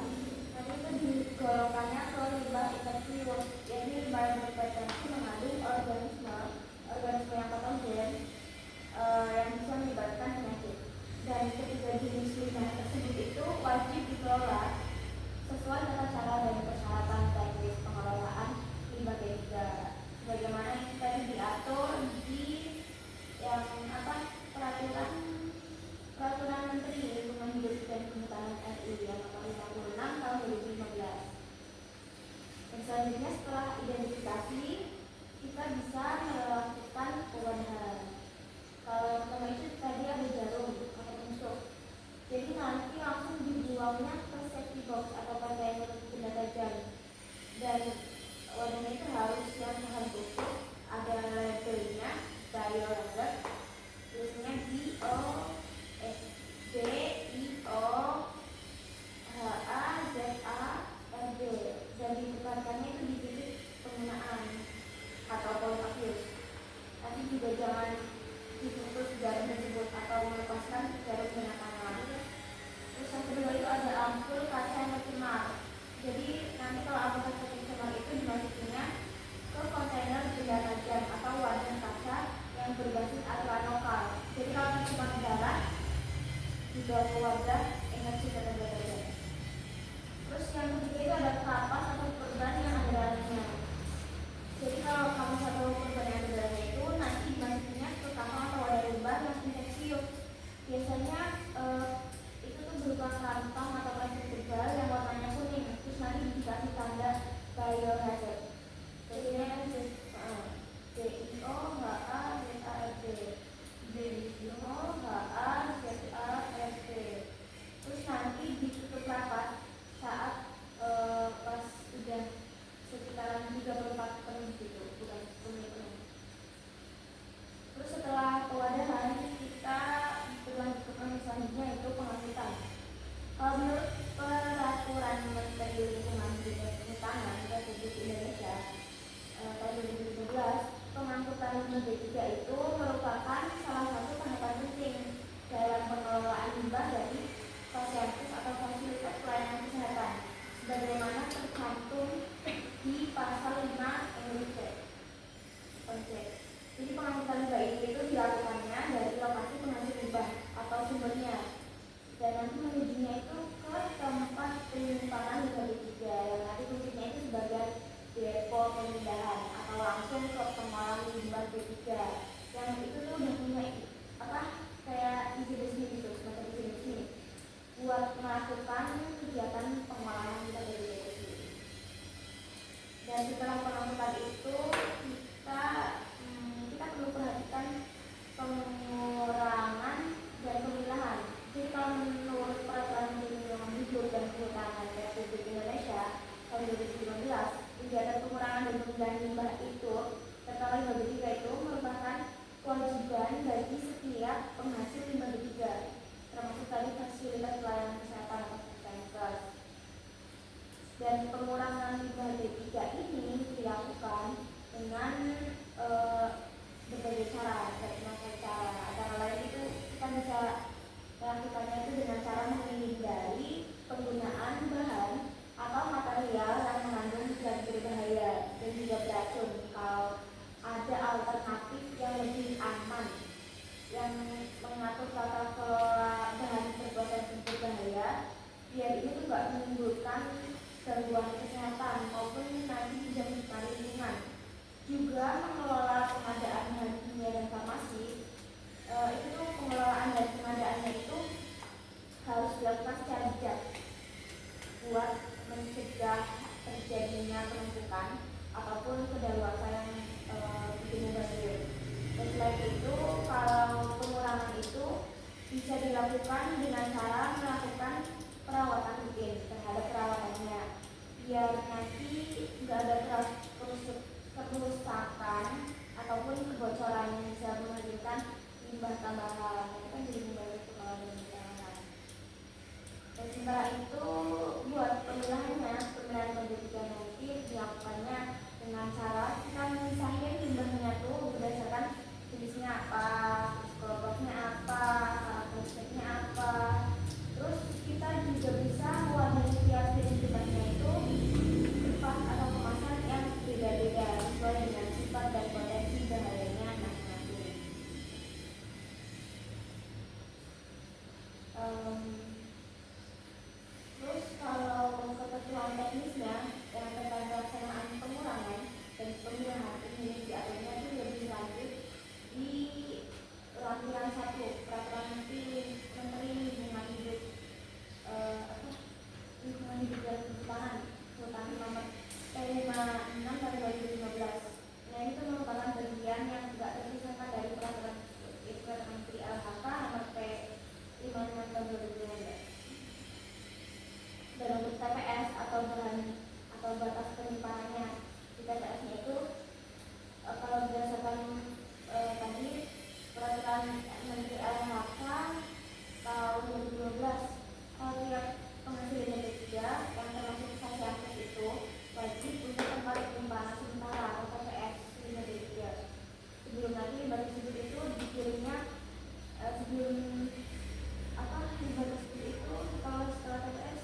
nanti itu digolongkannya ke limbah infeksius, yaitu limbah yang berpotensi mengandung organisme yang patogen yang bisa menyebabkan penyakit. Dan ketiga jenis limbah tersebut itu wajib dikelola sesuai tata cara dan persyaratan teknis pengelolaan limbah B3 sebagaimana yang tadi diatur di yang peraturan Menteri Lingkungan Hidup dan Kehutanan RI yang nomor 56 tahun 2015. Dan selanjutnya setelah identifikasi kita bisa melakukan pewadahan. Kalau pertama itu tadi ada jarum atau tusuk, jadi nanti langsung dibuangnya ke safety box atau kontainer benda tajam. Dan wadahnya itu harus yang tahan busuk, ada labelnya biolabel, tulisnya BIOHAZARD dan ditekankannya itu di titik penggunaan atau point of use. Nanti juga jangan ditutup jarum tersebut atau melepaskan jarum dengan tangan. Terus yang kedua itu ada ampul kaca yang tercemar. Jadi nanti kalau ampul kaca tercemar itu dimasukinnya ke kontainer benda tajam atau wadah kaca yang berbasis perginya itu ke tempat penyimpanan limbah B3 yang nanti fungsinya itu sebagai depo pemindahan atau langsung ke pengolahan limbah B3 yang itu tuh udah punya apa kayak izin resmi gitu, semacam izin resmi buat melakukan kegiatan pengolahan limbah B3 itu sendiri. Dan setelah pengangkutan itu kita perlu perhatikan pengurangan dan pemilahan. Jadi kalau menurut peraturan lingkungan hidup dan kehutanan Republik Indonesia tahun 2015, kegiatan pengurangan dan pemilahan limbah itu serta limbah B3 itu merupakan kewajiban bagi setiap penghasil limbah B3, termasuk tadi fasilitas pelayanan kesehatan atau puskesmas. Dan pengurangan limbah B3 ini dilakukan dengan berbagai cara, antara lain itu kita bisa melakukannya itu dengan cara menghindari penggunaan bahan atau material yang mengandung zat berbahaya dan juga beracun. Kalau ada alternatif yang lebih aman yang mengatur tata kelola bahan berpotensi berbahaya, biar ini tuh nggak menimbulkan gangguan kesehatan maupun nanti bisa menciptakan lingkungan. Juga mengelola pengadaan bahan kimia dan farmasi, itu tuh pengelolaan dan pengadaannya itu harus dilakukan secara bijak buat mencegah terjadinya penumpukan ataupun kedaluarsa yang bikin mubazir. Dan selain itu, kalau pengurangan itu bisa dilakukan dengan cara melakukan perawatan rutin terhadap perawatannya, biar nanti nggak ada kerusakan ataupun kebocoran yang bisa menghasilkan limbah tambahan. Itu kan jadi mubazir itu kalau ada limbah. Dan sementara itu buat pemilahannya, pemilahan limbah B3 nanti dilakukannya dengan cara kita memisahin limbahnya tuh berdasarkan jenisnya apa, kelompoknya apa, karakteristiknya apa. Terus kita juga bisa mewarnai tiap jenis limbahnya itu tempat atau kemasan yang beda-beda sesuai dengan sifat dan potensi bahayanya masing-masing. Terus kalau ketentuan teknisnya yang tentang pelaksanaan pengurangan dan pemilahan ini diaturnya itu lebih lanjut di lampiran 1 peraturan Menteri Lingkungan Hidup Lingkungan Hidup dan Kehutanan nomor P56 tahun 2015. Nah ini tuh merupakan bagian yang tidak terpisahkan dari peraturan Menteri LHK nomor P56 tahun 2015. Dan untuk TPS atau bahan atau batas penyimpanannya, di TPS-nya itu kalau berdasarkan tadi peraturan Menteri LHK tahun 2012, kalau tiap penghasil limbah B3 yang termasuk saksi aktif itu wajib punya tempat penyimpanan sementara atau TPS limbah B3. Sebelum nanti limbah tersebut itu dikirimnya sebelum limbah tersebut itu setelah TPS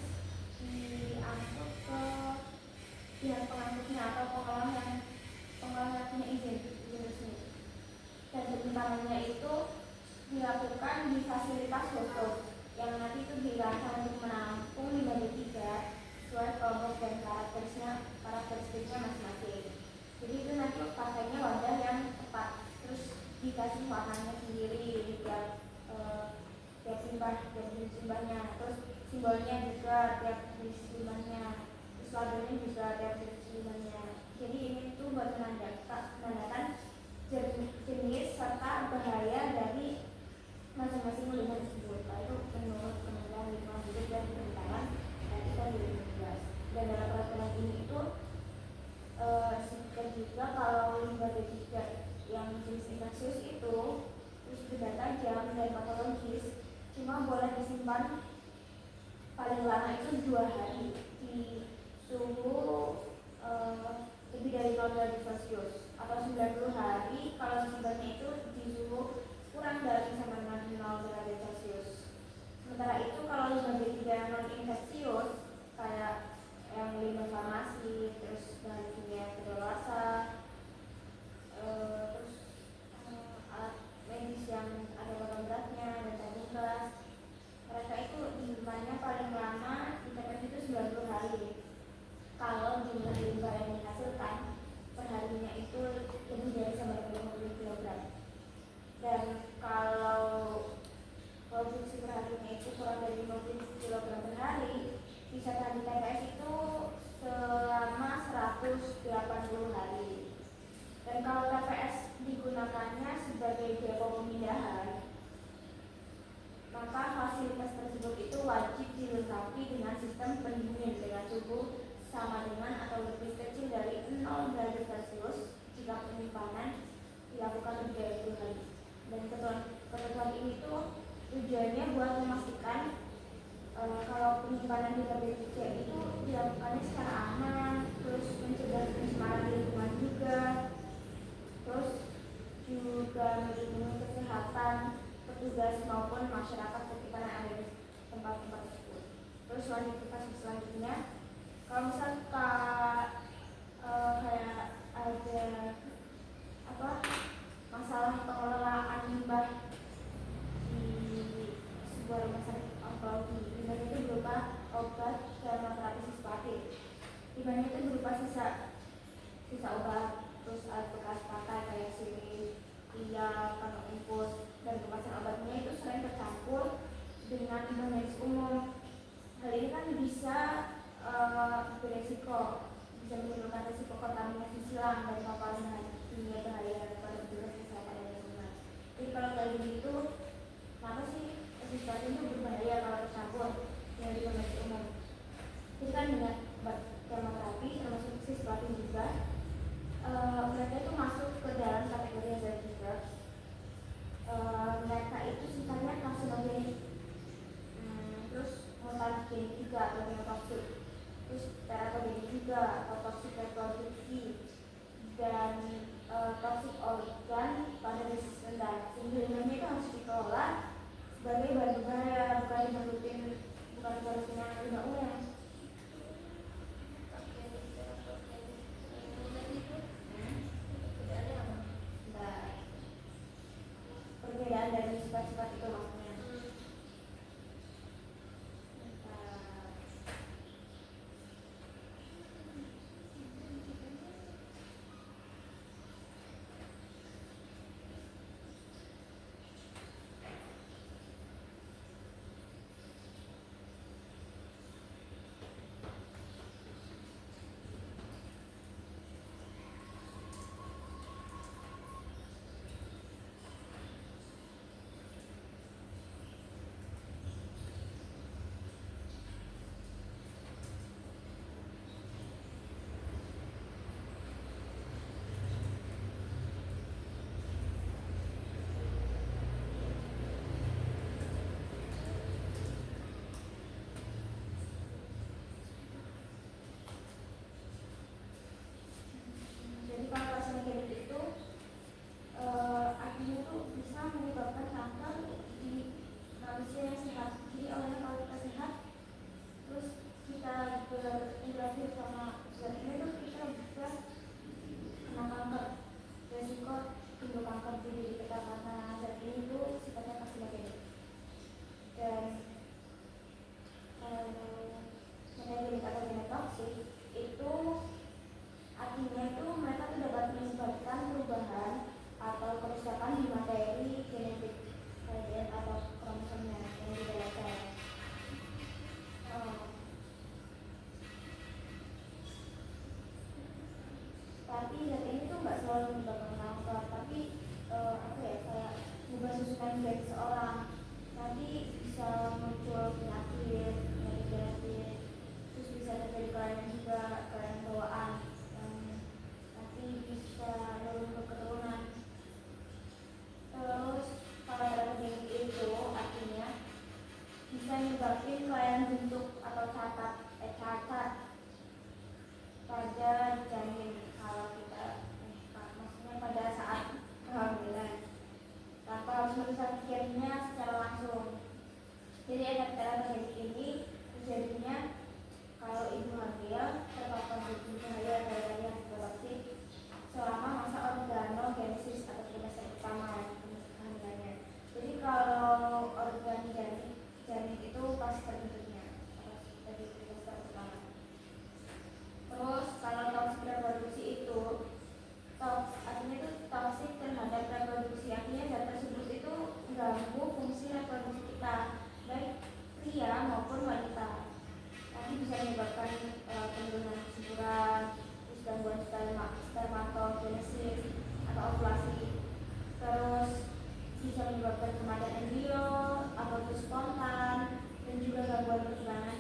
diangkut ke pihak pengangkutnya atau pengolah yang punya izin resmi. Dan penyimpanannya itu dilakukan di fasilitas khusus yang nanti itu dirancang untuk menampung limbah B3 sesuai kelompok dan karakteristiknya masing-masing. Jadi itu nanti pakainya wadah yang tepat, terus dikasih warnanya sendiri di tiap limbahnya, terus simbolnya juga tiap jenis limbahnya, terus labelnya juga tiap jenis limbahnya. Jadi ini tuh buat menandakan jenis serta bahaya dari masing-masing limbah tersebut. Nah, itu menurut Kementerian Lingkungan Hidup dan Kehutanan tahun 2015. Dan dalam peraturan ini itu disebutkan juga kalau limbah B3 yang jenis infeksius itu terus benda tajam dan patologis cuma boleh disimpan paling lama itu 2 hari di suhu lebih dari 0 derajat Celcius atau 90 hari kalau disimpannya itu di suhu kurang dari sama dengan 0 derajat Celcius. Sementara itu kalau limbah B3 non infeksius kayak yang limbah farmasi, terus bahan kimia kedaluarsa, terus alat medis yang ada logam beratnya dan tabung gas, mereka itu disimpannya paling dilengkapi dengan sistem pendingin dengan suhu sama dengan atau lebih kecil dari 0 derajat Celcius jika penyimpanan dilakukan lebih dari 2 hari. Dan ketentuan ini tuh tujuannya buat memastikan kalau penyimpanan di KBBC itu dilakukannya secara aman, terus mencegah pencemaran lingkungan juga, terus juga melindungi kesehatan petugas maupun masyarakat sekitar yang ada di tempat-tempat tersebut. Terus selanjutnya, kalau misalnya kayak ada masalah pengelolaan limbah di sebuah rumah sakit onkologi, limbahnya itu berupa obat kemoterapi sistatif. Limbahnya itu berupa sisa obat, terus alat bekas pakai kayak sirin, kantong infus, dan kemasan obatnya itu sering tercampur dengan limbah medis umum. Hal ini kan bisa beresiko, bisa menimbulkan risiko kontaminasi silang dan paparan dunia bahaya pada petugas kesehatan dan lingkungan. Jadi kalau kayak gitu, kenapa sih sesuatu itu berbahaya kalau tercampur dengan limbah medis umum? Jadi kan dengan obat kemoterapi termasuk cisplatin juga, mereka itu masuk ke dalam kategori hazardous drugs. Mereka itu sifatnya karsinogenik, terus mutagenik juga atau genotoksik, terus teratogenik juga atau toksik reproduksi, dan toksik organ pada dosis rendah. Sehingga limbahnya itu harus dikelola sebagai bahan berbahaya, bukan rutin yang limbah umum. Perbedaan dari sifat-sifat itu maksudnya. Jadi kalau karsinogenik itu artinya itu bisa menyebabkan kanker di manusia yang sehat. Jadi oleh kalau kita sehat, terus kita berinteraksi sama zat ini tuh kita bisa kena kanker, resiko timbul kanker di diri kita karena zat ini tuh sifatnya karsinogenik. Dan mutagenik atau genotoksik itu artinya itu mereka tuh dapat menyebabkan perubahan atau kerusakan di materi genetik atau kromosomnya yang di dalam sel. Tapi zat ini tuh nggak selalu menyebabkan kanker, tapi kayak mengubah susunan dari seseorang. Nanti bisa muncul penyakit genetik, terus bisa terjadi kelainan juga, kelainan bawaan. Nanti bisa nurun ke keturunan. Terus kalau teratogenik itu artinya bisa menyebabkan kelainan bentuk atau cacat pada janin kalau kita maksudnya pada saat kehamilan tanpa harus merusak janinnya secara langsung. Jadi efek teratogenik ini terjadinya kalau ibu hamil terpapar berbahaya dari toksik selama masa organogenesis atau trimester pertama kehamilannya. Jadi kalau organ janin itu pas terbentuknya dari trimester pertama. Terus kalau toksik reproduksi itu artinya itu toksik terhadap reproduksi, artinya zat tersebut itu mengganggu fungsi reproduksi kita baik pria maupun wanita. Nanti bisa menyebabkan penurunan kesuburan, terus gangguan spermatogenesis atau ovulasi, terus bisa menyebabkan kematian embrio, abortus spontan, dan juga gangguan perkembangan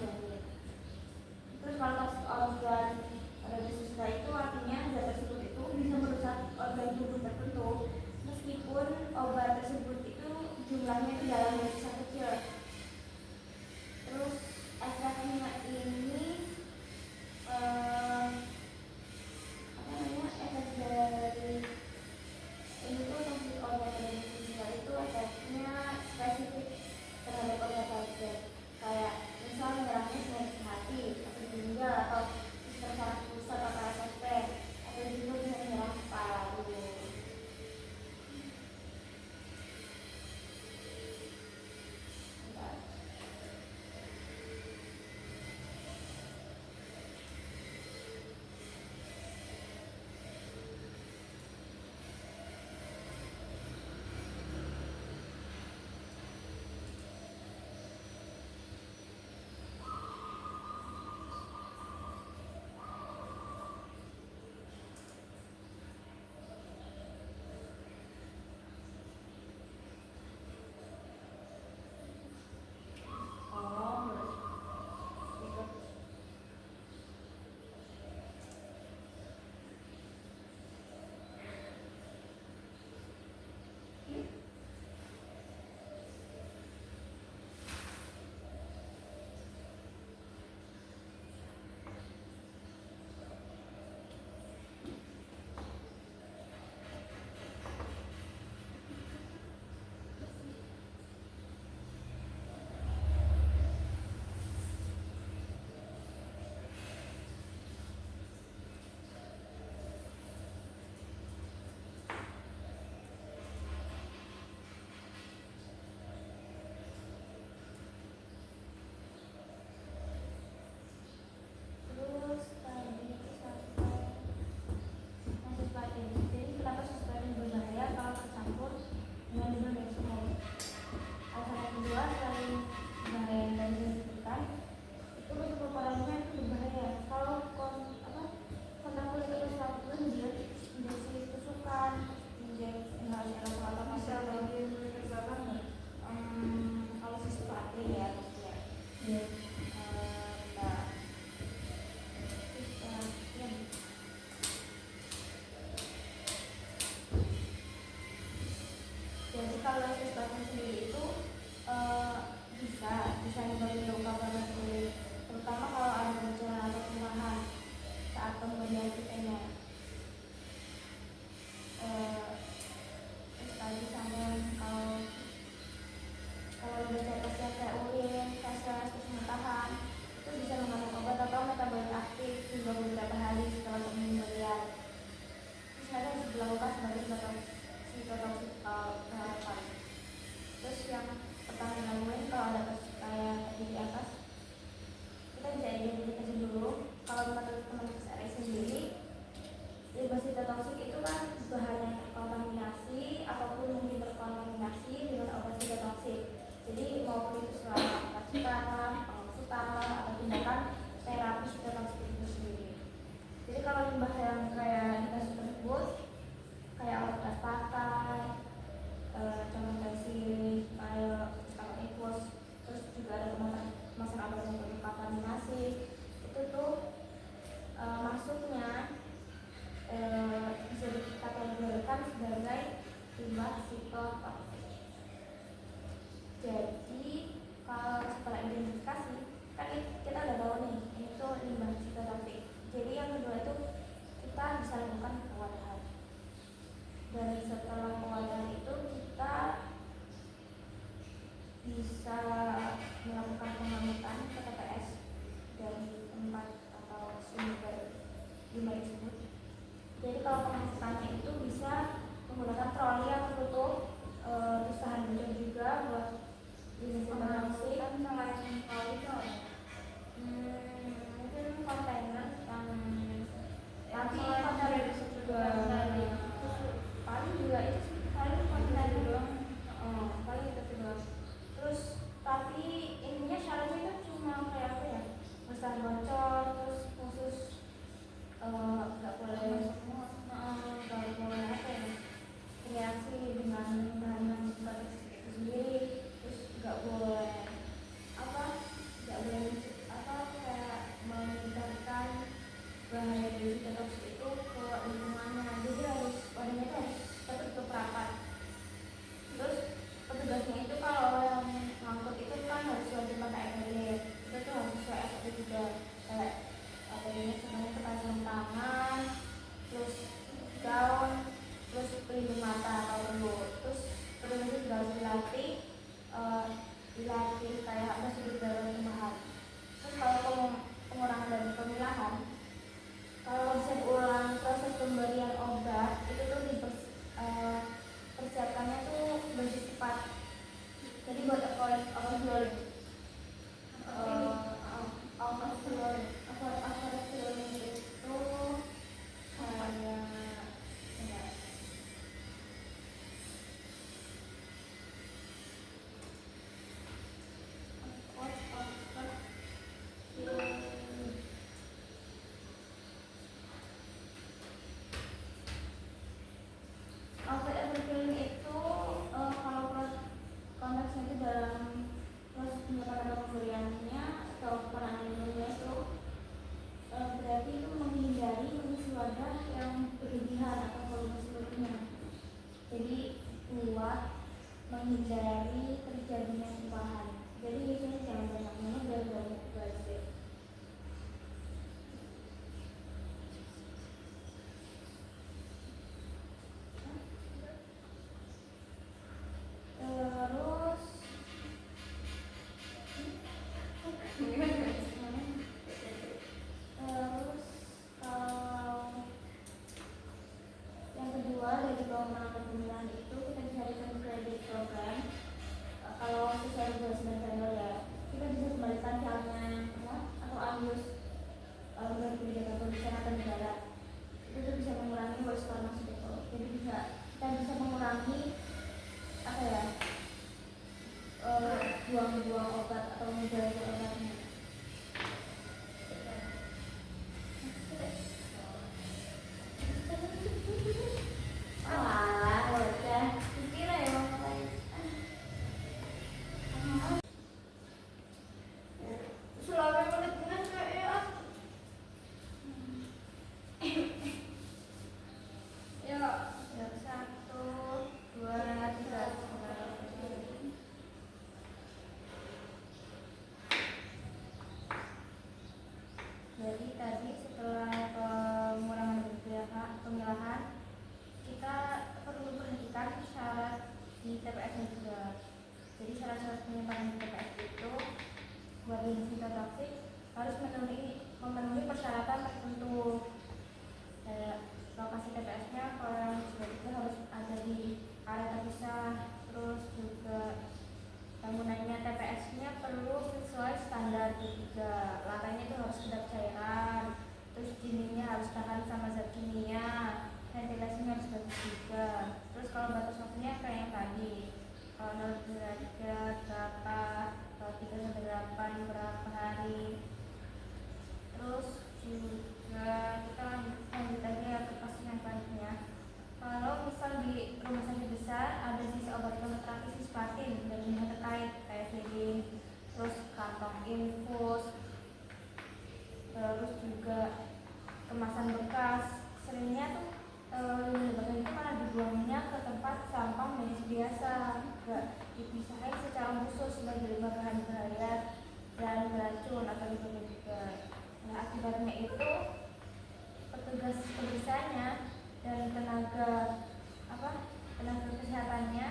bahaya dari detox itu ke lingkungannya, jadi harus wadahnya itu harus tertutup rapat. Terus petugasnya itu kalau yang ngangkut itu kan harus wajib pakai APD, itu tuh harus sesuai SOP juga, kayak APD-nya semuanya itu pakai sarung tangan, terus gaun, terus pelindung mata atau perlu, terus petugas itu juga harus dilatih kayak apa sudut dalam pemahaman. Terus kalau pengurangan dan pemilahan, kalau konsep ulang proses pemberian obat itu tuh persiapkannya tuh bersifat, jadi buat overflowing itu kayak overflowing itu kalau konteksnya itu dalam proses pendapatan atau pemberiannya atau penanganannya itu berarti itu menghindari mengisi wadah yang berlebihan atau volume seluruhnya. Jadi buat menghindari terjadinya tumpahan. Jadi biasanya jangan banyak minum dan banyak belajar. Terus kalau yang kedua dari pengembangan pemilihan itu kita bisa carikan kredit program. Kalau sesuai regulasi dan vendor ya, kita bisa kembalikan pialanya atau ambil dari kebijakan produsen atau negara. Itu bisa mengurangi waste farmasi itu. Jadi kita bisa mengurangi apa ya, buang-buang obat atau menjual obatnya. Jadi tadi setelah pengurangan pemilahan, kita perlu perhatikan syarat di TPS-nya juga. Jadi syarat-syarat penyimpanan di TPS itu buat limbah toksik harus memenuhi persyaratan tertentu. Lokasi TPS-nya kalau yang sudah itu harus ada di area terpisah, terus juga bangunannya TPS-nya perlu sesuai standar juga. Lantainya itu harus kedap cairan, terus dindingnya harus tahan sama zat kimia, ventilasinya harus bagus juga. Terus kalau batas waktunya kayak yang tadi, kalau 0 derajat berapa, kalau 3 sampai 8 berapa hari. Terus juga kita lanjut lagi ya ke kasus yang selanjutnya. Kalau misal di rumah sakit besar ada sisa obat kemoterapi cisplatin dan yang terkait kayak feeding, terus kantong infus, terus juga kemasan bekas, seringnya tuh limbah itu malah dibuangnya ke tempat sampah medis biasa, gak dipisahin secara khusus sebagai limbah bahan berbahaya dan beracun atau limbah juga. Nah akibatnya itu petugas kebersihannya dan tenaga kesehatannya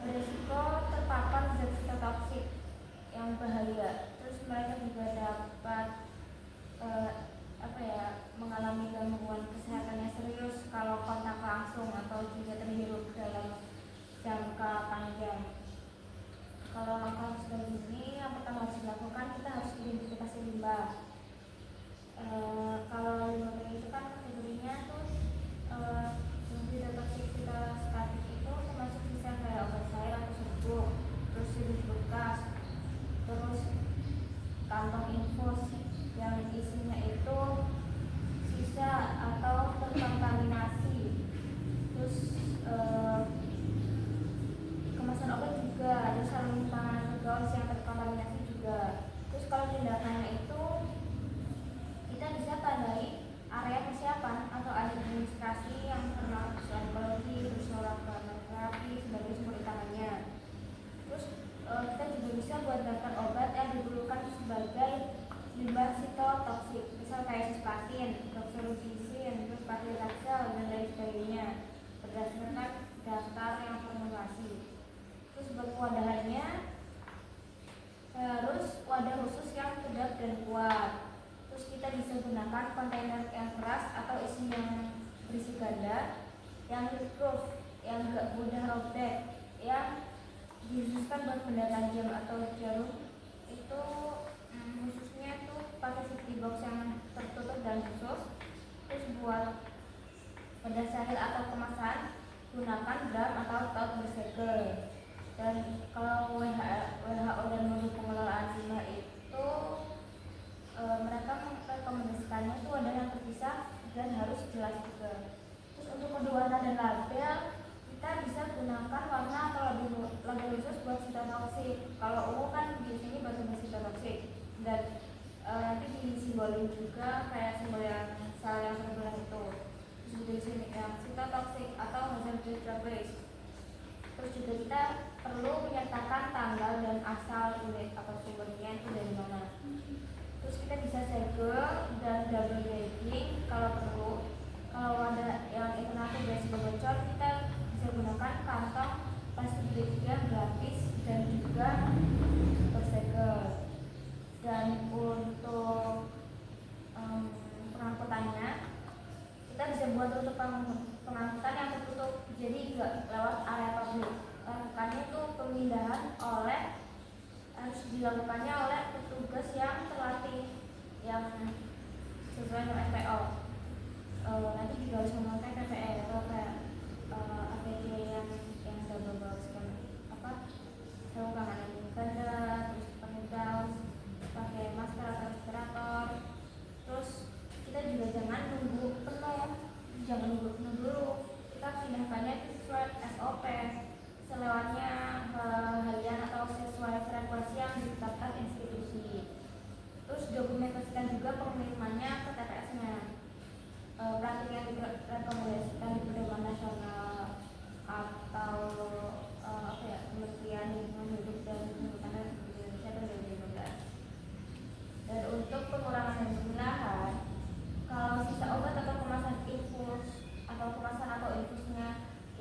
berisiko terpapar zat sitotoksik yang bahaya. Terus mereka juga dapat mengalami gangguan kesehatan yang serius kalau kontak langsung atau juga terhirup dalam jangka panjang. Kalau langkah seperti ini, yang pertama harus dilakukan, kita harus identifikasi limbah. Kalau limbah itu kan kategorinya tuh toksisitas statis itu termasuk sisa kayak obat cair atau serbuk, terus sirup bekas, terus kantong infus yang isinya itu sisa atau terkontaminasi, terus kemasan obat juga ada sarung tangan gaun yang terkontaminasi juga. Terus kalau tindakannya itu kita bisa limbah sitotoksik, misal kayak cisplatin, doxorubicin, terus paclitaxel dan lain sebagainya berdasarkan daftar yang formulasi. Terus buat pengolahannya harus wadah khusus yang kedap dan kuat. Terus kita bisa gunakan kontainer yang keras atau isi yang berisi ganda, yang leakproof, yang gak mudah robek, yang dikhususkan buat benda tajam atau jarum. Itu khususnya tuh pakai safety box yang tertutup dan khusus. Terus buat pada sahil atau kemasan gunakan drum atau tote bersegel. Dan kalau WHO dan Mutu Pengelolaan Limbah itu mereka merekomendasikannya itu wadah yang terpisah dan harus jelas juga. Terus untuk kode warna dan label kita bisa gunakan warna atau label khusus buat sitotoksik. Kalau ungu kan di sini buat sitotoksik dan nanti disimbolin juga kayak simbol yang sel yang terbelah itu. Terus di sini yang sitotoksik atau hazardous waste. Terus juga kita perlu menyertakan tanggal dan asal unit atau sumbernya itu dari mana. Terus kita bisa segel dan double bagging kalau perlu. Kalau ada yang internal gas bocor, kita bisa gunakan kantong plastik yang gratis dan juga bersegel. Dan untuk pengangkutannya kita bisa buat untuk pengangkutan yang tertutup, jadi nggak lewat area publik. Lakukannya itu pemindahan harus dilakukannya oleh petugas yang terlatih yang sesuai dengan FPO. Nanti juga harus memakai PPE atau kayak APD yang double box sarung tangan ganda, terus pakai gaus, pakai masker atau respirator. Terus kita juga jangan nunggu penuh dulu. Kita pindahkannya sesuai SOP, selewatnya harian atau sesuai frekuensi yang ditetapkan institusi. Terus dokumentasikan juga pengirimannya ke TPS-nya. Praktik yang direkomendasikan di Pedoman Nasional atau Kementerian Lingkungan Hidup dan Kehutanan Indonesia tahun 2015. Dan untuk pengurangan dan pemilahan, kalau sisa obat atau kemasan infusnya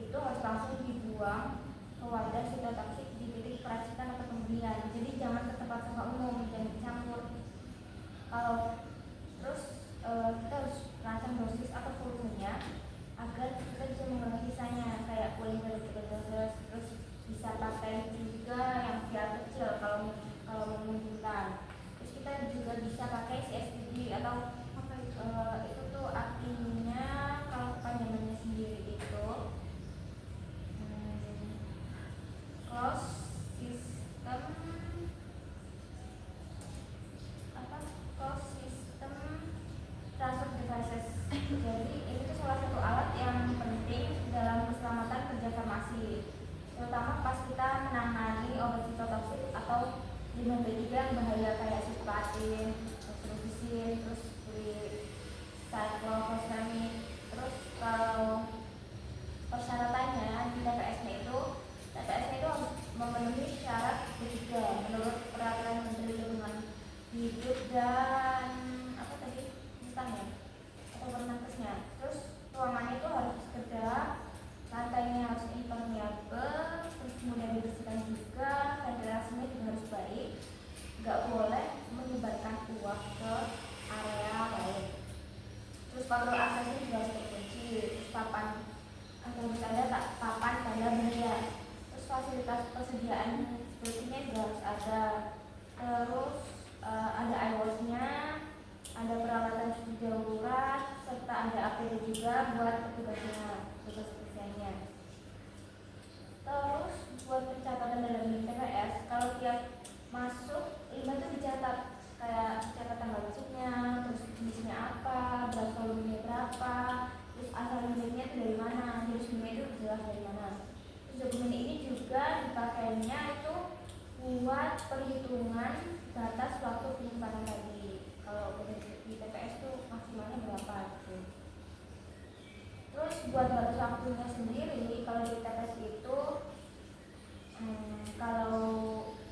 itu harus langsung dibuang ke wadah sitotoksik di titik peracikan atau pembelian. Jadi jangan ke tempat sampah umum, jangan dicampur. Terus kita harus rancang dosis atau volumenya agar kita bisa mengurangi sisanya, kayak kulit dari terus bisa pakai juga yang VR kecil kalau memungkinkan. Terus kita juga bisa pakai CSTD atau itu tuh artinya kalau kepanjangannya sendiri itu close system transfer devices. Jadi ini tuh salah satu alat yang penting dalam keselamatan kerja farmasi, terutama pas kita menangani obat sitotoksik atau limbah B3 yang bahaya kayak cisplatin, doxorubicin, terus cyclophosphamide. Terus kalau persyaratannya di TPS-nya itu harus memenuhi syarat ketiga menurut peraturan Menteri Lingkungan Hidup dan atau permenkesnya. Terus ruangannya itu harus kedap, lantainya harus impermeable, terus kemudian dibersihkan juga, ventilasinya juga harus baik, nggak boleh menyebarkan uap ke area lain. Terus pagar aksesnya juga harus terkunci, terus papan atau bisa ada papan tanda bahaya. Terus fasilitas persediaan sepertinya juga harus ada. Terus ada iWash-nya, ada peralatan cuci darurat, serta ada APD juga buat petugas kerjanya. Terus buat pencatatan dalam TPS, kalau tiap masuk limbah itu dicatat, kayak catat tanggal masuknya, terus jenisnya apa, berat volumenya berapa, terus asal limbahnya itu dari mana, jenis limbah itu jelas dari mana. Terus dokumen ini juga dipakainya itu buat perhitungan batas waktu penyimpanan tadi. Kalau di TPS tuh maksimalnya berapa gitu. Terus buat batas waktunya sendiri, kalau di TPS itu kalau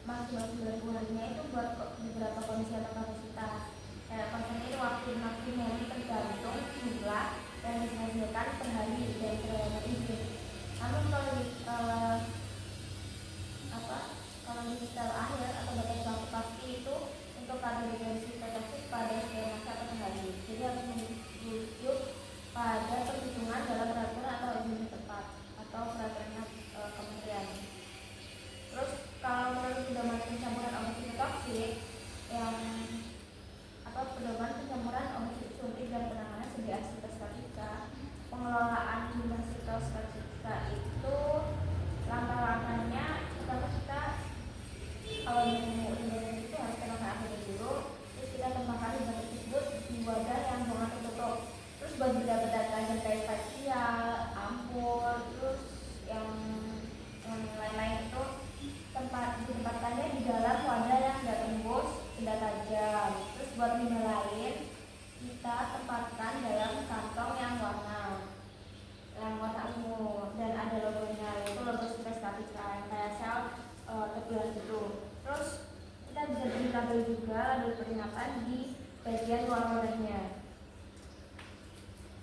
maksimal 90 harinya itu buat beberapa kondisi atau kapasitas. Jadi harus merujuk pada perhitungan dalam peraturan atau izin tempat atau peraturan kementerian. Terus kalau menurut pedoman pencampuran obat toksik yang pedoman pencampuran obat suntik dan penanganan sedia sitostatika, pengelolaan limbah sitostatika itu langkah-langkahnya pertama kita kalau mau limbah itu harus kita ambil dulu, terus kita tempatkan limbah tersebut di wadah yang jangan tertutup. Terus buat benda-benda kayak facial, ampul, terus yang lain-lain itu ditempatkannya di dalam wadah yang tidak tembus benda tajam. Terus buat limbah lain kita tempatkan dalam kantong yang warna ungu dan ada logonya, yaitu logo Sitostatika yang kayak sel tebelan gitu. Terus kita bisa beri label juga, label peringatan di bagian luar wadahnya.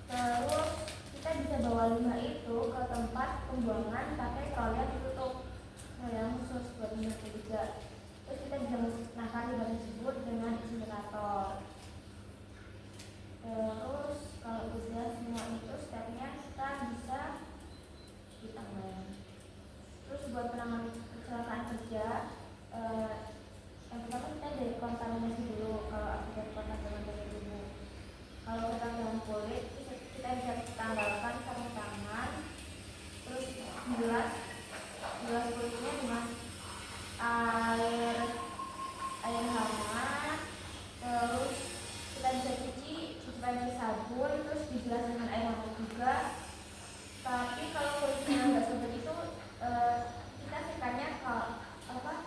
Terus kita bisa bawa limbah itu ke tempat pembuangan pakai troli yang ditutup yang khusus buat limbah juga. Terus kita bisa musnahkan limbah tersebut dengan insinerator. Terus kalau sudah semua itu stepnya kita bisa ditambah. Terus buat penanganan kecelakaan kerja, yang pertama kita dari kontaminasi dulu. Kalau akibat kontaminasi dari tubuh, kalau kita dalam kulit kita bisa tanggalkan sarung tangan, terus gelas kulitnya dengan air hangat, terus kita bisa cuci pakai sabun, terus dibilas dengan air hangat juga. Tapi kalau kulitnya nggak seperti itu, kita sikatnya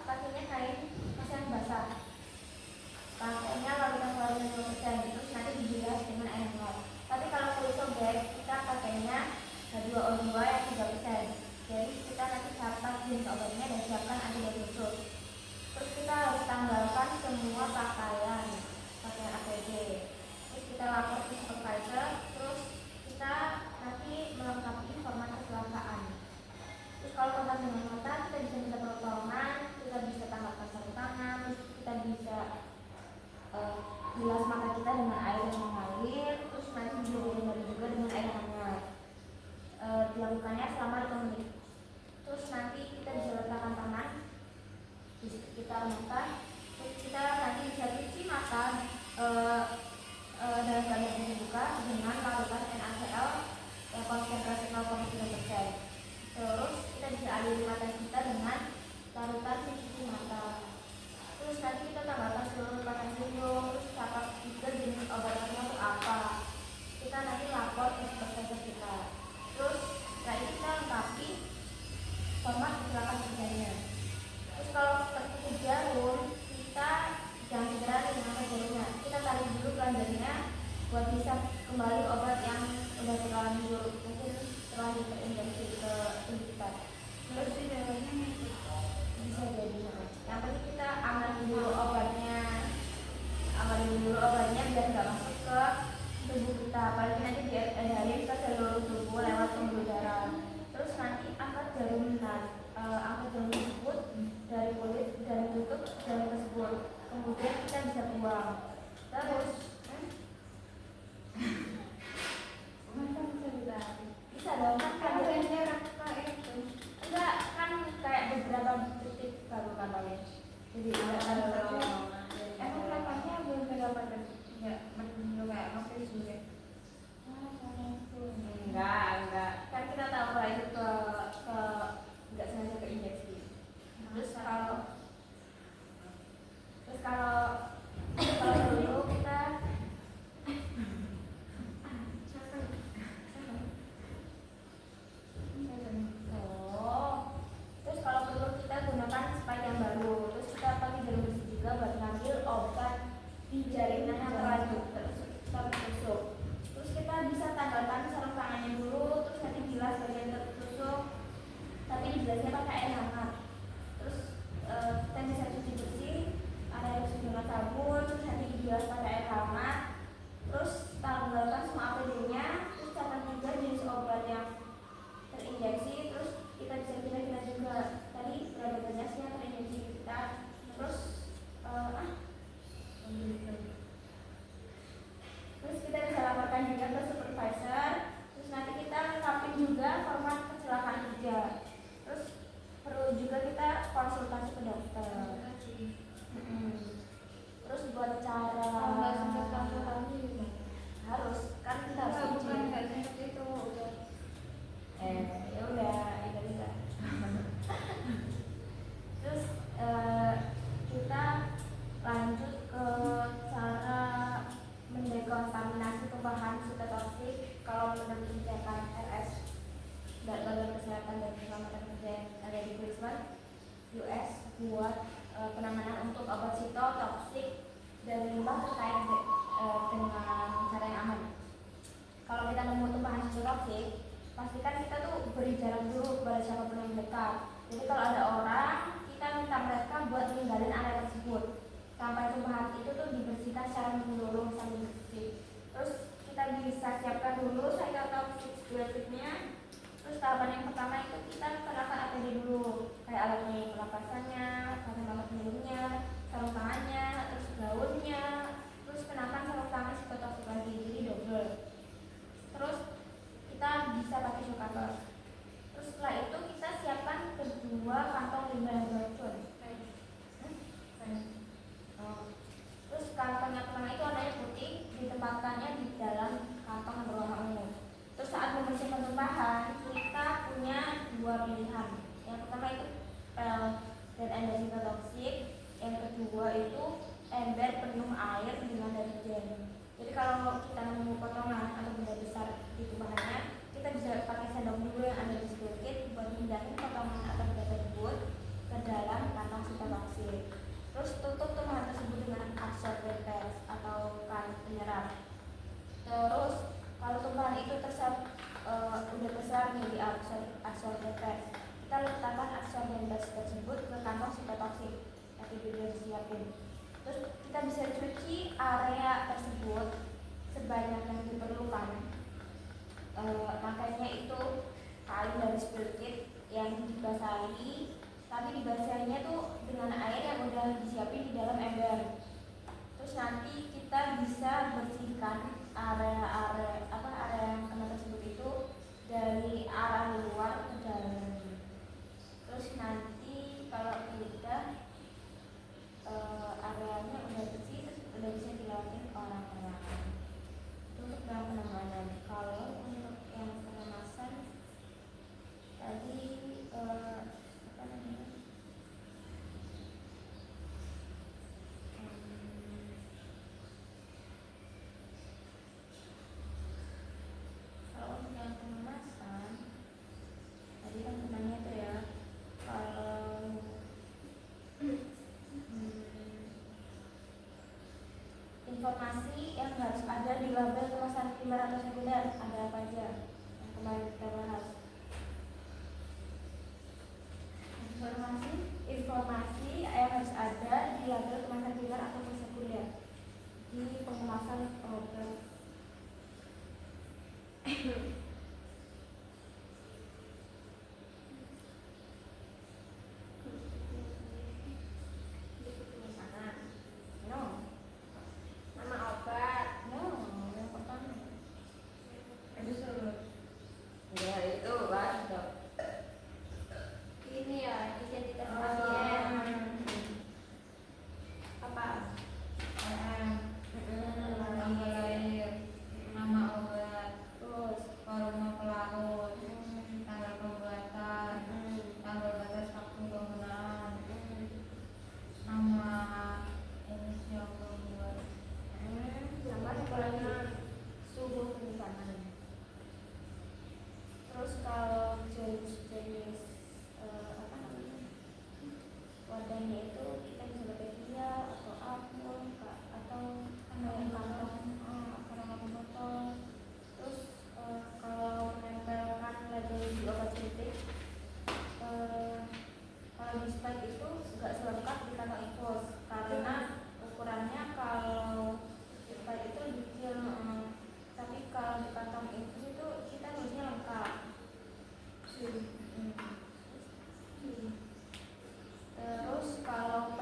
pakainya kain yang basah, pakainya lapisan kulit 20%, terus nanti dibilas dengan air hangat. Tapi kalau kulit sobek kita pakainya H2O2 yang 3%. Jadi kita nanti catat jenis obatnya dan siapkan antibabi khusus. Terus kita harus tanggalkan semua pakaian APD. Terus kita lapor ke supervisor. Terus kita nanti melengkapi informasi kecelakaan. Terus kalau korban dengan mata kita bisa minta pertolongan, kita bisa tanggalkan sarung tangan, terus kita bisa bilas mata kita dengan air yang mengalir, terus nanti dilumuri juga dengan air hangat. Dilakukannya selama 5 menit. Terus nanti kita bisa letakkan tangan di sekitar mata. Terus kita nanti bisa cuci mata dalam keadaan terbuka dengan larutan NaCl yang konsentrasi 0,3%. Terus kita bisa aliri mata kita dengan larutan pencuci mata. Terus nanti kita tambahkan seluruh pakan hidung, terus catat juga jenis obatnya untuk apa. Kita nanti lapor ke supervisor kita. Terus setelah itu kita lengkapi format kecelakaan kerjanya. Terus kalau seperti jarum, kita jangan segera menggunakan jarumnya. Kita tarik dulu keranjangnya buat bisa kembali obat yang udah terlanjur mungkin terlanjur terinjeksi ke tubuh kita. Terus bisa jadi yang penting kita amanin dulu obatnya biar nggak masuk ke tubuh kita, apalagi nanti diedarin ke seluruh tubuh lewat pembuluh darah. Terus nanti angkat jarum tersebut dari kulit dan tutup jarum tersebut, kemudian kita bisa buang. Terus bisa dong, kan enggak kan kayak beberapa detik baru katanya. Jadi emang katanya belum berapa detik ya, belum kayak masih sulit. Enggak kan kita tahu kalau itu ke enggak sengaja ke injeksi. Terus kalau dulu kita terus kalau perlu kita gunakan spike yang baru. Terus kita pakai jarum besi juga buat ngambil obat di jaringan yang terlanjur tertusuk. Terus kita bisa tanggalkan sarung tangannya dulu, terus nanti bilas bagian tertusuk, tapi dibilasnya pakai air hangat. Terus kita bisa cuci bersih, ada yang dengan sabun, terus nanti dibilas pakai air hangat. Terus tanggalkan semua APD-nya, terus catat juga jenis obat yang terinjeksi. Terus kita bisa kira-kira juga tadi berapa banyak sih yang terinjeksi kita. Terus dululah terkait dengan cara yang aman. Kalau kita nemu tumpahan susu toksik, pastikan kita tuh beri jarak dulu kepada siapapun yang dekat. Jadi kalau ada orang, kita minta mereka buat ninggalin area tersebut sampai tumpahan itu tuh dibersihkan secara menyeluruh sampai bersih. Terus kita bisa siapkan dulu cycle toxic nya. Terus tahapan yang pertama itu kita serahkan APD dulu, kayak alat pernapasannya, kacamata pelindungnya, sarung tangannya, terus gaunnya, terus kenakan sarung tangan psikotoksik lagi, jadi double. Terus kita bisa pakai shock cover. Terus setelah itu kita siapkan kedua kantong limbah yang beracun. Terus kantong yang pertama itu warnanya putih, ditempatkannya di dalam kantong yang berwarna ungu. Terus saat membersihkan tumpahan, kita punya dua pilihan. Yang pertama itu pel dan ember psikotoksik. Yang kedua itu ember penuh air dengan deterjen. Jadi kalau kita nemu potongan atau benda besar di tumpahannya, kita bisa pakai sendok dulu yang ada di spill kit buat pindahin potongan atau benda tersebut ke dalam kantong psikotoksik. Terus tutup tumpahan tersebut dengan absorber pads atau kain penyerap. Terus kalau tumpahan itu udah besar nih di absorber pads, kita letakkan absorber pads tersebut ke kantong psikotoksik yang sudah disiapin. Terus kita bisa cuci area tersebut sebanyak yang diperlukan. Makanya itu kain dari spill kit yang dibasahi, tapi dibasahinya tuh dengan air yang udah disiapin di dalam ember. Terus nanti kita bisa bersihkan area yang kena tersebut itu dari arah luar ke dalam. Terus nanti kalau udah areanya udah bersih, terus udah bisa dilakukan orang-orang. Itu untuk yang penanganan. Kalau untuk yang pengemasan tadi apa namanya? Kalau untuk yang pengemasan tadi kan temannya tuh ya, kalau informasi yang harus ada di label kemasan primer atau sekunder ada apa aja yang kemarin kita bahas. Informasi yang harus ada di label kemasan primer atau sekunder di pengemasan obat. Terus kalau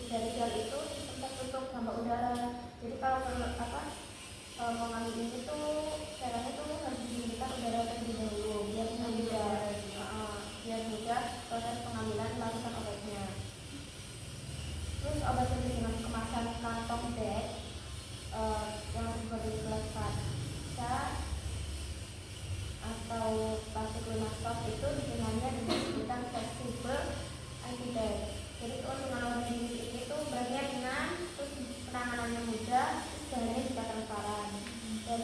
dari gel itu sistem tertutup sama udara. Jadi kalau mengambil ini tuh caranya tuh harus didinginkan udara terlebih dahulu biar mudah proses pengambilan melakukan obatnya. Terus obat ini dengan kemasan kantong bag yang berbentuk gelas kaca atau plastik lunak stop itu dikenalnya dengan sebutan fleksibel anti-bag. Jadi keuntungan obat ini itu bagian ringan, terus penanganannya mudah, terus bahannya juga transparan dan